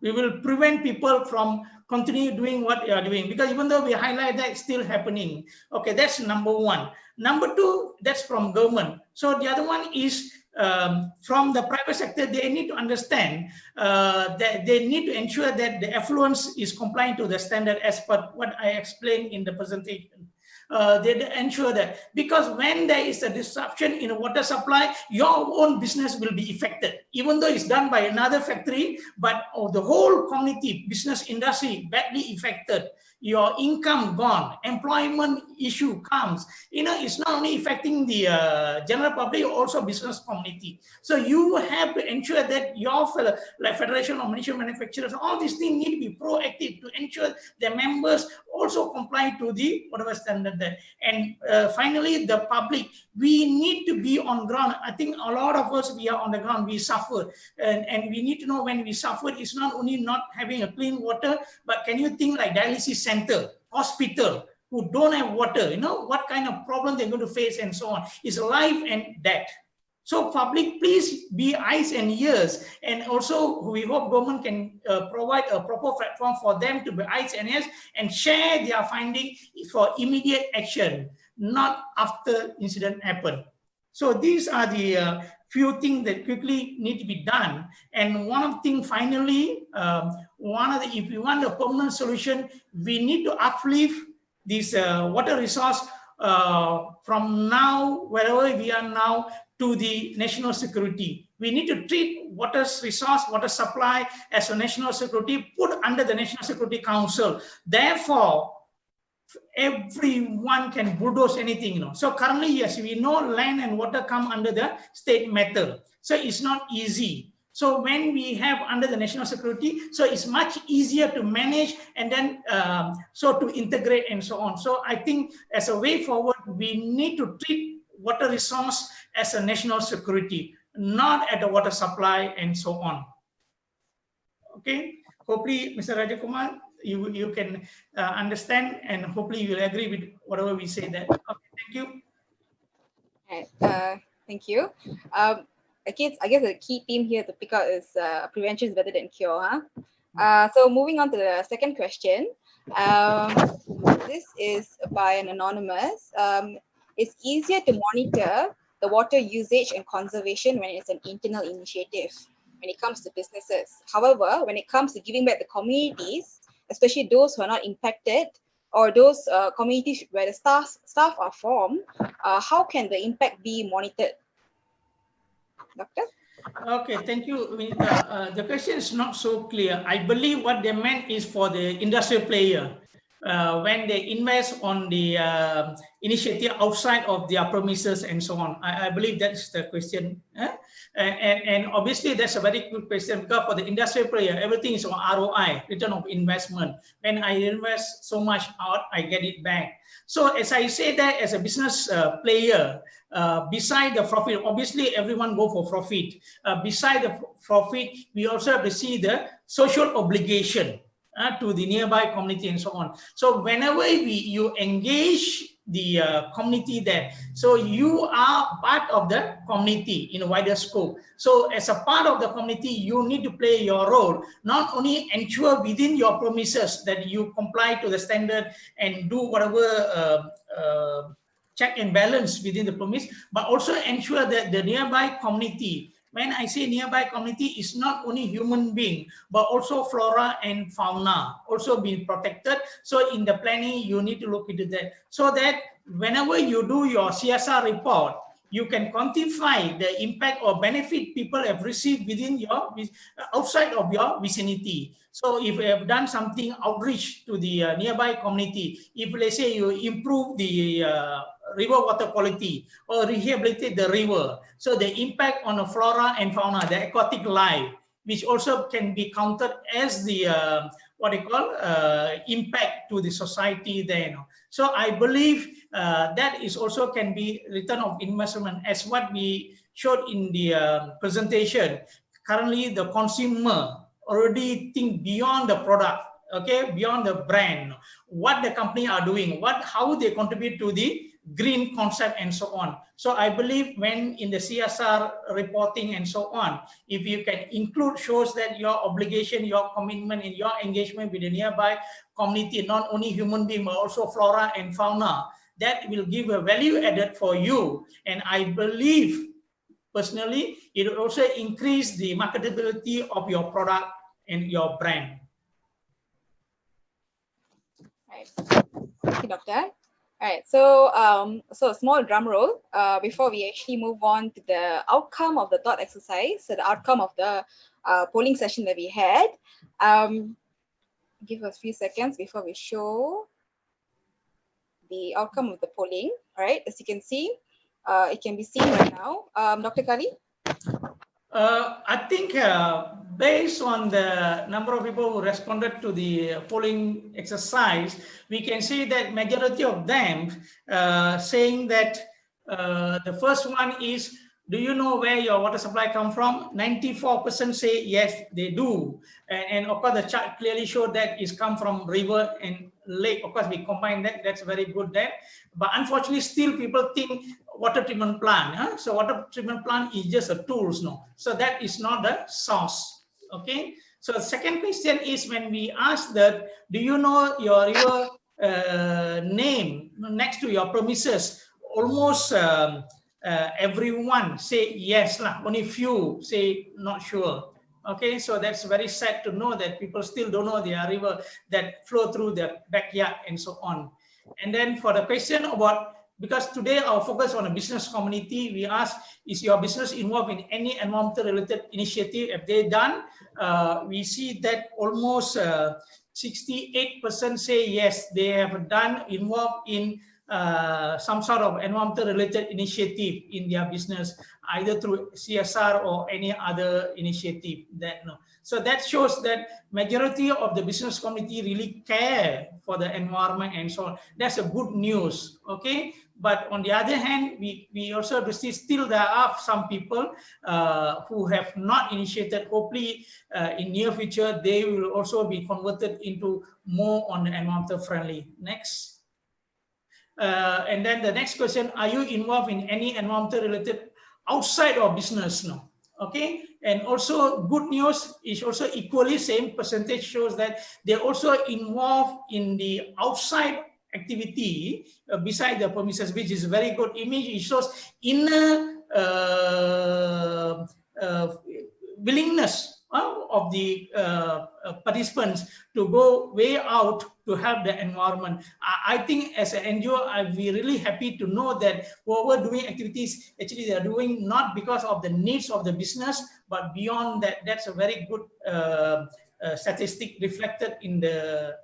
we will prevent people from continue doing what they are doing, because even though we highlight that, it's still happening. Okay, that's number one. Number two, that's from government. So the other one is from the private sector. They need to understand that they need to ensure that the effluence is compliant to the standard as per what I explained in the presentation. They ensure that, because when there is a disruption in a water supply, your own business will be affected, even though it's done by another factory, but the whole community, business industry badly affected. Your income gone, employment issue comes. You know, it's not only affecting the general public, also business community. So you have to ensure that your like Federation of Malaysian Manufacturers, all these things need to be proactive to ensure the members also comply to the whatever standard there. And finally, the public, we need to be on ground. I think a lot of us, we are on the ground, we suffer. And we need to know when we suffer, it's not only not having a clean water, but can you think like dialysis center, hospital, who don't have water, you know, what kind of problem they're going to face and so on. It's life and death. So public, please be eyes and ears. And also we hope government can provide a proper platform for them to be eyes and ears and share their finding for immediate action, not after incident happen. So these are the few things that quickly need to be done. And one of the things finally, if we want a permanent solution, we need to uplift this water resource from now, wherever we are now, to the national security. We need to treat water resource, water supply as a national security, put under the National Security Council. Therefore, everyone can bulldoze anything, you know. So currently, yes, we know land and water come under the state matter. So it's not easy. So when we have under the national security, so it's much easier to manage and then so to integrate and so on. So I think as a way forward, we need to treat water resource as a national security, not at the water supply and so on. Okay, hopefully Mr. Rajakumar, you can understand, and hopefully you will agree with whatever we say that. Okay, thank you.
Right. Thank you. I guess the key theme here to pick out is prevention is better than cure. So moving on to the second question. This is by an anonymous. It's easier to monitor the water usage and conservation when it's an internal initiative when it comes to businesses. However, when it comes to giving back the communities, especially those who are not impacted, or those communities where the staff are formed, how can the impact be monitored? Doctor?
Okay, thank you, Vinita. The question is not so clear. I believe what they meant is for the industrial player. When they invest on the initiative outside of their premises and so on. I believe that's the question. And obviously that's a very good question, because for the industrial player, everything is on ROI, return of investment. When I invest so much out, I get it back. So as I say that as a business player, beside the profit, obviously everyone go for profit. Beside the profit, we also have to see the social obligation to the nearby community and so on. So whenever you engage the community there, so you are part of the community in a wider scope. So as a part of the community, you need to play your role, not only ensure within your premises that you comply to the standard and do whatever check and balance within the premise, but also ensure that the nearby community, when I say nearby community, is not only human being, but also flora and fauna also being protected. So in the planning, you need to look into that, so that whenever you do your CSR report, you can quantify the impact or benefit people have received within your outside of your vicinity. So if you have done something outreach to the nearby community, if let's say you improve the river water quality or rehabilitate the river, so the impact on the flora and fauna, the aquatic life, which also can be counted as the what they call impact to the society there. So I believe that is also can be return of investment, as what we showed in the presentation. Currently, the consumer already think beyond the product, okay, beyond the brand, what the company are doing, how they contribute to the green concept and so on. So I believe when in the CSR reporting and so on, if you can include, shows that your obligation, your commitment in your engagement with the nearby community, not only human being, but also flora and fauna, that will give a value added for you. And I believe personally, it will also increase the marketability of your product and your brand.
Right. Thank you, Doctor. All right, so so a small drum roll before we actually move on to the outcome of the thought exercise, so the outcome of the polling session that we had. Give us a few seconds before we show the outcome of the polling. All right, as you can see, it can be seen right now. Dr. Kali?
I think based on the number of people who responded to the polling exercise, we can see that majority of them saying that the first one is, do you know where your water supply come from? 94% say yes, they do. And of course, the chart clearly showed that it's come from river and lake. Of course, we combine that, that's very good there. But unfortunately, still people think water treatment plant. Huh? So water treatment plant is just a tools, no? So that is not the source, okay? So the second question is, when we ask that, do you know your river name next to your premises? Almost everyone say yes, only few say not sure. Okay, so that's very sad to know that people still don't know their river that flow through their backyard and so on. And then for the question about, because today our focus on a business community, we ask, is your business involved in any environmental related initiative? Have they done? We see that almost 68% say yes, they have done, involved in some sort of environmental related initiative in their business, either through CSR or any other initiative. So that shows that majority of the business community really care for the environment and so on. That's a good news. Okay, but on the other hand, we also see still there are some people who have not initiated. Hopefully in near future they will also be converted into more on the environmental friendly. Next. And then the next question, are you involved in any environmental related outside of business? No. Okay, and also good news is also equally same percentage shows that they're also involved in the outside activity beside the premises, which is very good image. It shows inner willingness of the participants to go way out to help the environment. I think as an NGO, I'll be really happy to know that what we're doing activities, actually they're doing not because of the needs of the business, but beyond that. That's a very good statistic reflected in the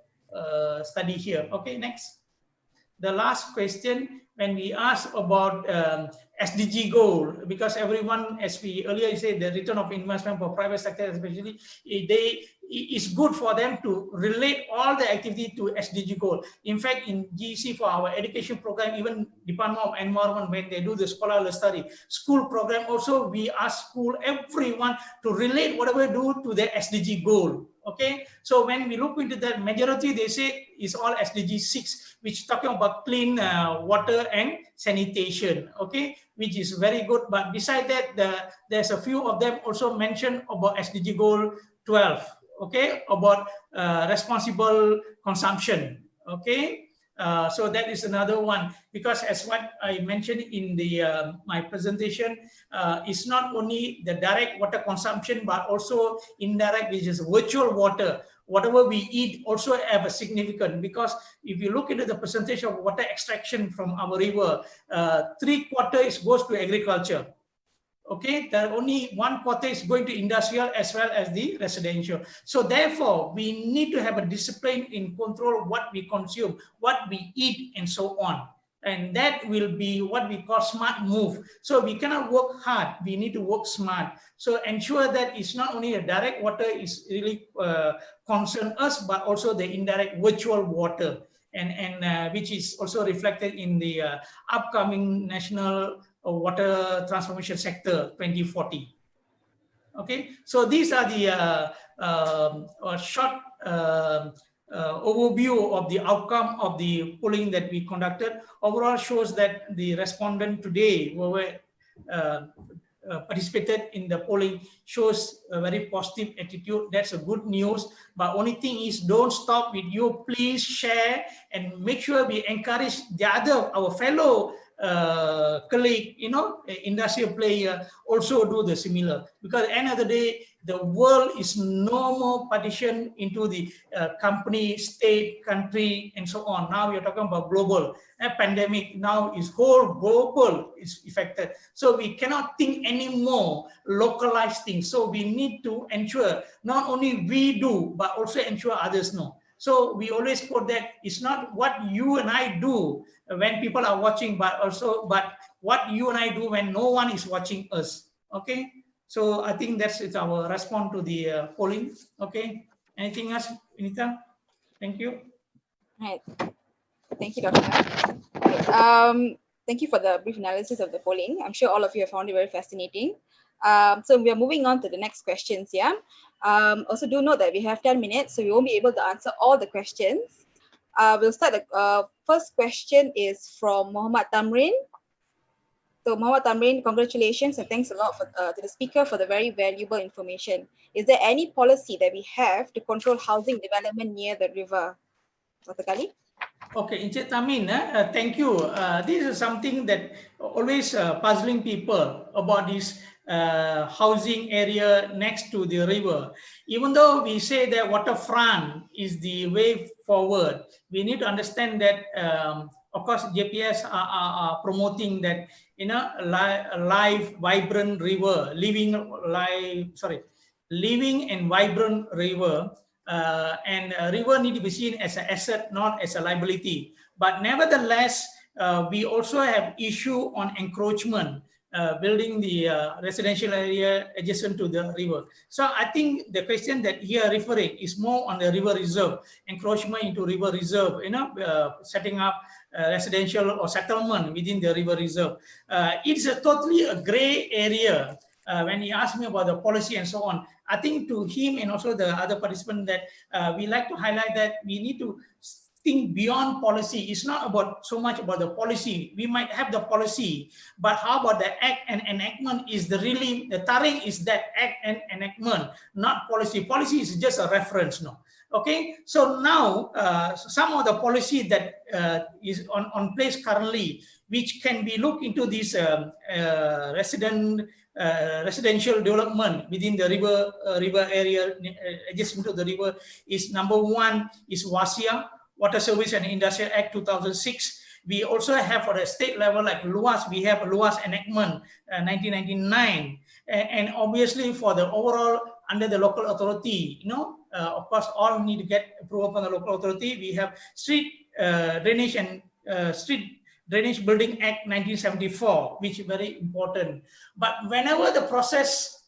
study here. Okay, next. The last question, when we ask about SDG goal, because everyone, as we earlier said, the return of investment for private sector especially, it's good for them to relate all the activity to SDG goal. In fact, in GEC for our education program, even Department of Environment, when they do the scholar study, school program also, we ask school, everyone to relate whatever they do to the SDG goal. Okay, so when we look into that, majority they say is all SDG 6, which talking about clean water and sanitation. Okay, which is very good. But beside that, there's a few of them also mentioned about SDG goal 12. Okay, about responsible consumption. Okay, so that is another one, because as what I mentioned in the my presentation, it's not only the direct water consumption, but also indirect, which is virtual water. Whatever we eat also have a significant, because if you look into the percentage of water extraction from our river, 3/4 goes to agriculture. Okay, there only 1/4 is going to industrial as well as the residential. So therefore, we need to have a discipline in control what we consume, what we eat, and so on. And that will be what we call smart move. So we cannot work hard, we need to work smart. So ensure that it's not only a direct water is really concern us, but also the indirect virtual water, and which is also reflected in the upcoming national water transformation sector 2040. Okay, so these are the short overview of the outcome of the polling that we conducted. Overall shows that the respondent today were participated in the polling shows a very positive attitude. That's a good news. But only thing is, don't stop with you. Please share and make sure we encourage the other, our fellow colleague, industrial player also do the similar, because at the end of the day, the world is no more partitioned into the company, state, country, and so on. Now we are talking about global. A pandemic now is whole global is affected. So we cannot think anymore localized things. So we need to ensure not only we do, but also ensure others know. So we always quote that it's not what you and I do when people are watching, but what you and I do when no one is watching us. Okay. So I think that's our response to the polling. Okay. Anything else, Anita? Thank you.
Right. Thank you, Dr. Right. Thank you for the brief analysis of the polling. I'm sure all of you have found it very fascinating. So we are moving on to the next questions. Yeah. Also do note that we have 10 minutes, so we won't be able to answer all the questions. We'll start. The first question is from Muhammad Tamrin. So Muhammad Tamrin, congratulations and thanks a lot to the speaker for the very valuable information. Is there any policy that we have to control housing development near the river? Dr. Kali?
Okay, Encik Tamin, thank you. This is something that always puzzling people about this housing area next to the river. Even though we say that waterfront is the way forward, we need to understand that, of course, JPS are promoting that, live, vibrant river, living and vibrant river. And river need to be seen as an asset, not as a liability. But nevertheless, we also have issue on encroachment, building the residential area adjacent to the river. So I think the question that you are referring is more on the river reserve, encroachment into river reserve, setting up residential or settlement within the river reserve. It's totally a gray area. When he asked me about the policy and so on, I think to him and also the other participant that we like to highlight that we need to think beyond policy. It's not about so much about the policy. We might have the policy, but how about the act and enactment is the taring is that act and enactment, not policy. Policy is just a reference, no. Okay, so now some of the policy that is on place currently, which can be looked into this residential development within the river area adjacent to the river, is number one is WASIA, Water Service and Industrial Act 2006. We also have for the state level like LUAS, we have LUAS enactment 1999, and obviously for the overall under the local authority, of course all need to get approval from the local authority. We have Street Drainage and Street Drainage Building Act 1974, which is very important. But whenever the process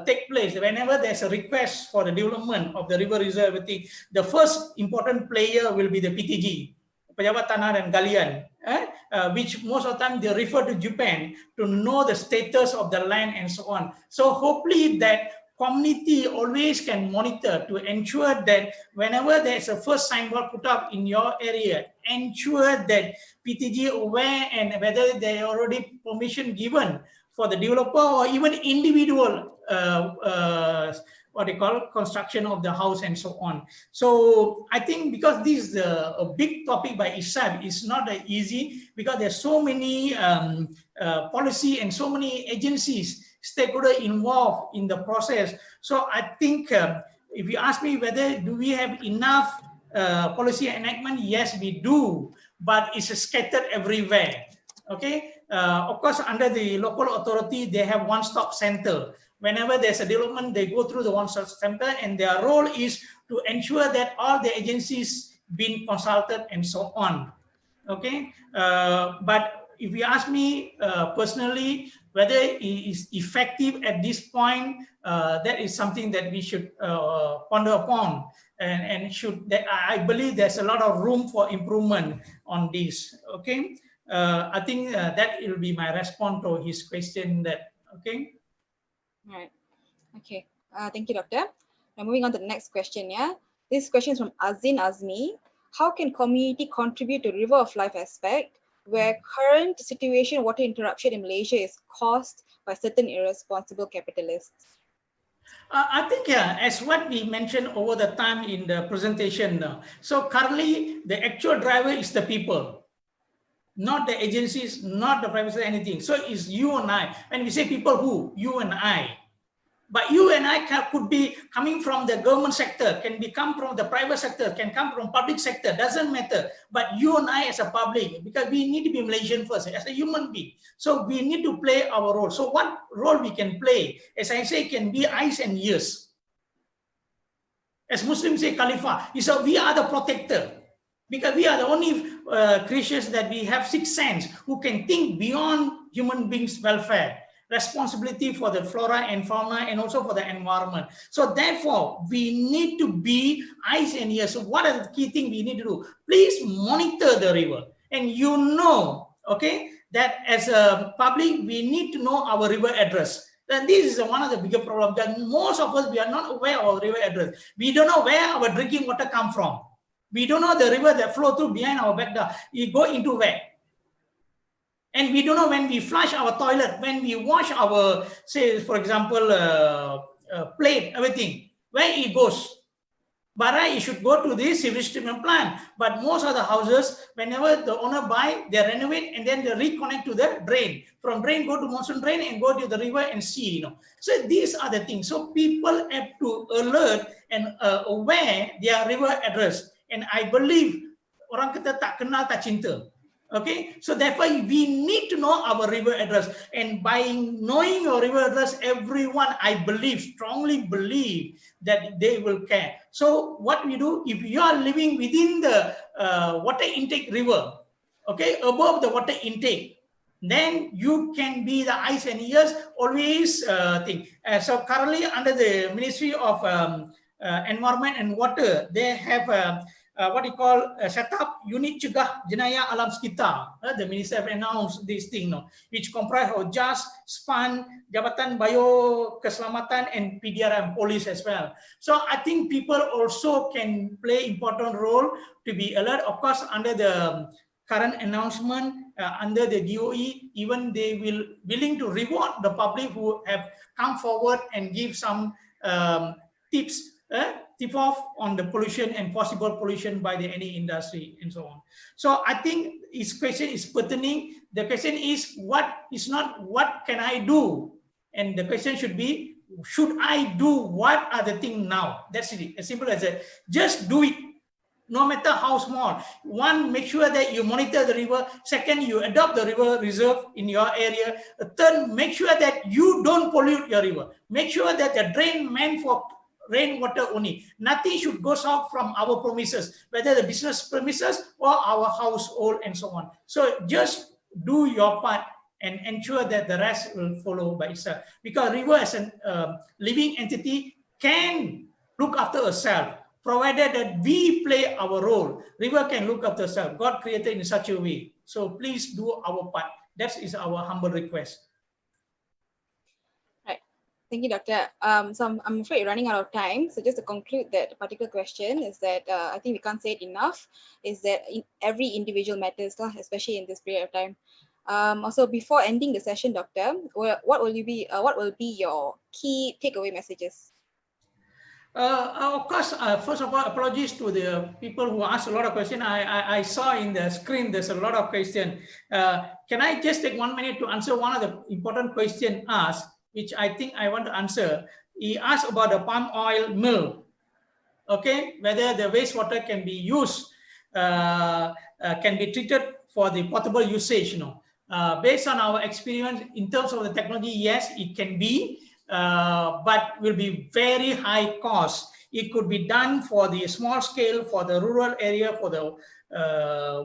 take place, whenever there's a request for the development of the river reserve, the first important player will be the PTG, Pejabat Tanah dan Galian, which most of the time they refer to Japan to know the status of the land and so on. So hopefully that community always can monitor to ensure that whenever there's a first signboard put up in your area, ensure that PTG aware and whether they already permission given for the developer or even individual what they call construction of the house and so on. So I think because this is a big topic by itself, it's not easy because there's so many policy and so many agencies, stakeholder involved in the process. So I think if you ask me whether do we have enough policy enactment, yes we do, but it's scattered everywhere. Okay, of course under the local authority they have one-stop center. Whenever there's a development, they go through the one-stop center, and their role is to ensure that all the agencies been consulted and so on. Okay, but if you ask me personally whether it is effective at this point, that is something that we should ponder upon, and I believe there's a lot of room for improvement on this. Okay, I think that will be my response to his question. That okay.
Right. Okay. Thank you, Doctor. Now moving on to the next question. Yeah. This question is from Azin Azmi. How can community contribute to River of Life aspect where current situation water interruption in Malaysia is caused by certain irresponsible capitalists?
I think as what we mentioned over the time in the presentation. So currently the actual driver is the people, not the agencies, not the private sector, anything. So it's you and I. When we say people, who? You and I. But you and I could be coming from the government sector, can come from the private sector, can come from public sector, doesn't matter. But you and I as a public, because we need to be Malaysian first, as a human being. So we need to play our role. So what role we can play, as I say, can be eyes and ears. As Muslims say, Khalifah, so we are the protector. Because we are the only creatures that we have sixth sense who can think beyond human beings' welfare, responsibility for the flora and fauna and also for the environment. So therefore, we need to be eyes and ears. So what are the key things we need to do? Please monitor the river. And okay, that as a public, we need to know our river address. And this is one of the bigger problems that most of us, we are not aware of our river address. We don't know where our drinking water comes from. We don't know the river that flow through behind our back door. We go into where? And we don't know when we flush our toilet, when we wash our, say, for example, plate, everything, where it goes. But it should go to the sewage treatment plant. But most of the houses, whenever the owner buy, they renovate and then they reconnect to the drain. From drain, go to monsoon drain and go to the river and see, So these are the things. So people have to alert and aware their river address. And I believe orang kita tak kenal tak cinta. Okay, so therefore we need to know our river address, and by knowing your river address, everyone, I believe, strongly believe that they will care. So what we do, if you are living within the water intake river, okay, above the water intake, then you can be the eyes and ears always think. So currently under the Ministry of Environment and Water, they have what you call set up unit cegah jenayah alam sekitar. The minister have announced this thing, no, which comprise of JAS, SPAN, Jabatan Bio Keselamatan, and PDRM, police as well. So I think people also can play important role to be alert. Of course, under the current announcement under the DOE, even they will willing to reward the public who have come forward and give some tips, tip off on the pollution and possible pollution by the any industry and so on. So I think his question is pertaining. The question is what is not what can I do, and the question should be should I do what are the things now. That's it, as simple as that. Just do it, no matter how small. One, make sure that you monitor the river. Second, you adopt the river reserve in your area. Third, make sure that you don't pollute your river. Make sure that the drain meant for rainwater only. Nothing should go out from our premises, whether the business premises or our household and so on. So just do your part and ensure that the rest will follow by itself. Because river as a living entity can look after itself, provided that we play our role. River can look after itself. God created in such a way. So please do our part. That is our humble request.
Right. Thank you, Doctor. So I'm afraid we're running out of time. So just to conclude that particular question is that I think we can't say it enough, is that every individual matters, especially in this period of time. Also, before ending the session, Doctor, what will be your key takeaway messages?
Of course, first of all, apologies to the people who asked a lot of questions. I saw in the screen there's a lot of questions. Can I just take 1 minute to answer one of the important questions asked, which I think I want to answer? He asked about the palm oil mill. Okay, whether the wastewater can be used, can be treated for the potable usage. Based on our experience in terms of the technology, yes, it can be. But will be very high cost. It could be done for the small scale, for the rural area, for the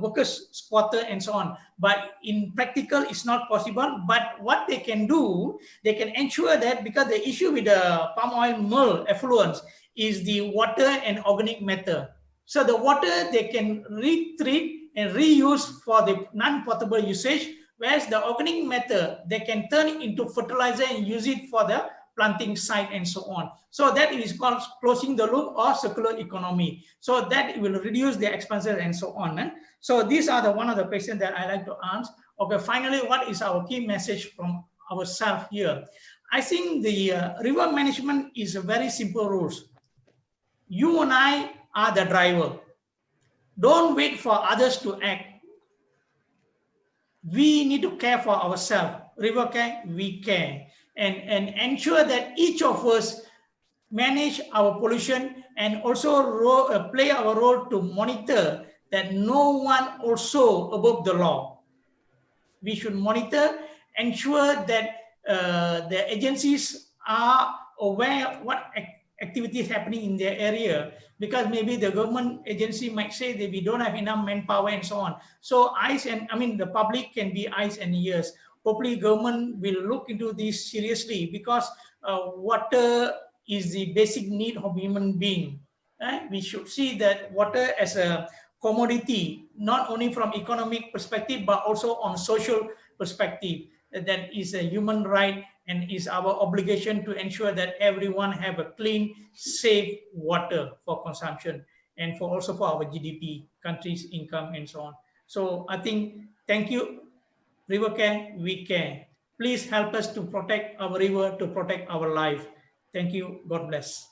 workers quarter and so on. But in practical, it's not possible. But what they can do, they can ensure that, because the issue with the palm oil mill effluents is the water and organic matter. So the water they can retreat and reuse for the non-potable usage, whereas the organic matter, they can turn it into fertilizer and use it for the planting site and so on. So that is called closing the loop or circular economy. So that will reduce the expenses and so on. So these are one of the questions that I like to ask. Okay, finally, what is our key message from ourselves here? I think the river management is a very simple rules. You and I are the driver. Don't wait for others to act. We need to care for ourselves. River care, we care. And ensure that each of us manage our pollution and also play our role to monitor that no one also above the law. We should monitor, ensure that the agencies are aware of what activities happening in their area, because maybe the government agency might say that we don't have enough manpower and so on. So the public can be eyes and ears. Hopefully government will look into this seriously, because water is the basic need of human being. We should see that water as a commodity, not only from economic perspective, but also on social perspective. That is a human right, and is our obligation to ensure that everyone have a clean, safe water for consumption, and also for our GDP, country's income, and so on. So I think, thank you, River Care, we care. Please help us to protect our river, to protect our life. Thank you. God bless.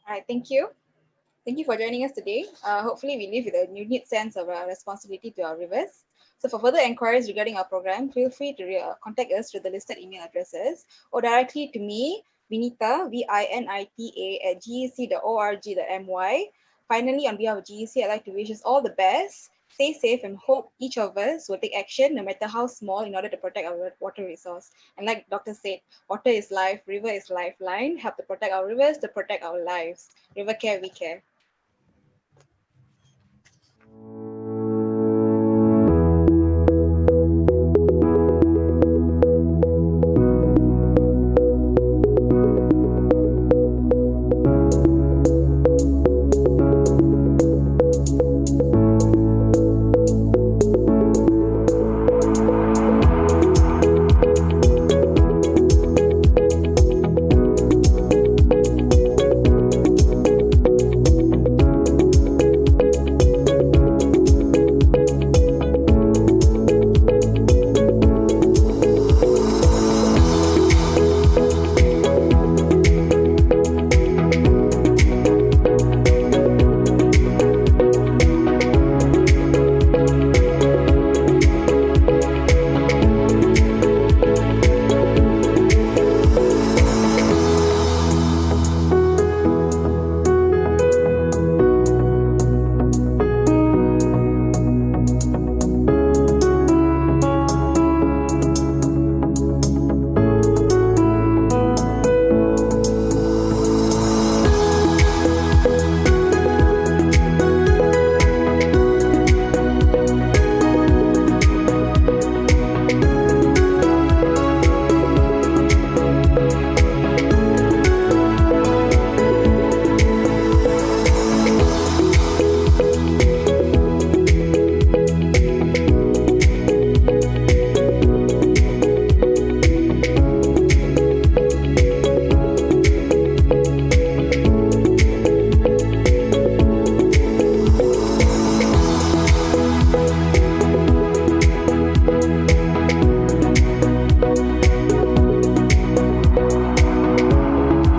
All right, thank you. Thank you for joining us today. Hopefully we live with a unique sense of responsibility to our rivers. So for further inquiries regarding our program, feel free to contact us through the listed email addresses, or directly to me, Vinita, VINITA @gec.org.my. Finally, on behalf of GEC, I'd like to wish us all the best. Stay safe and hope each of us will take action, no matter how small, in order to protect our water resource. And like Doctor said, water is life, river is lifeline. Help to protect our rivers, to protect our lives. River care, we care.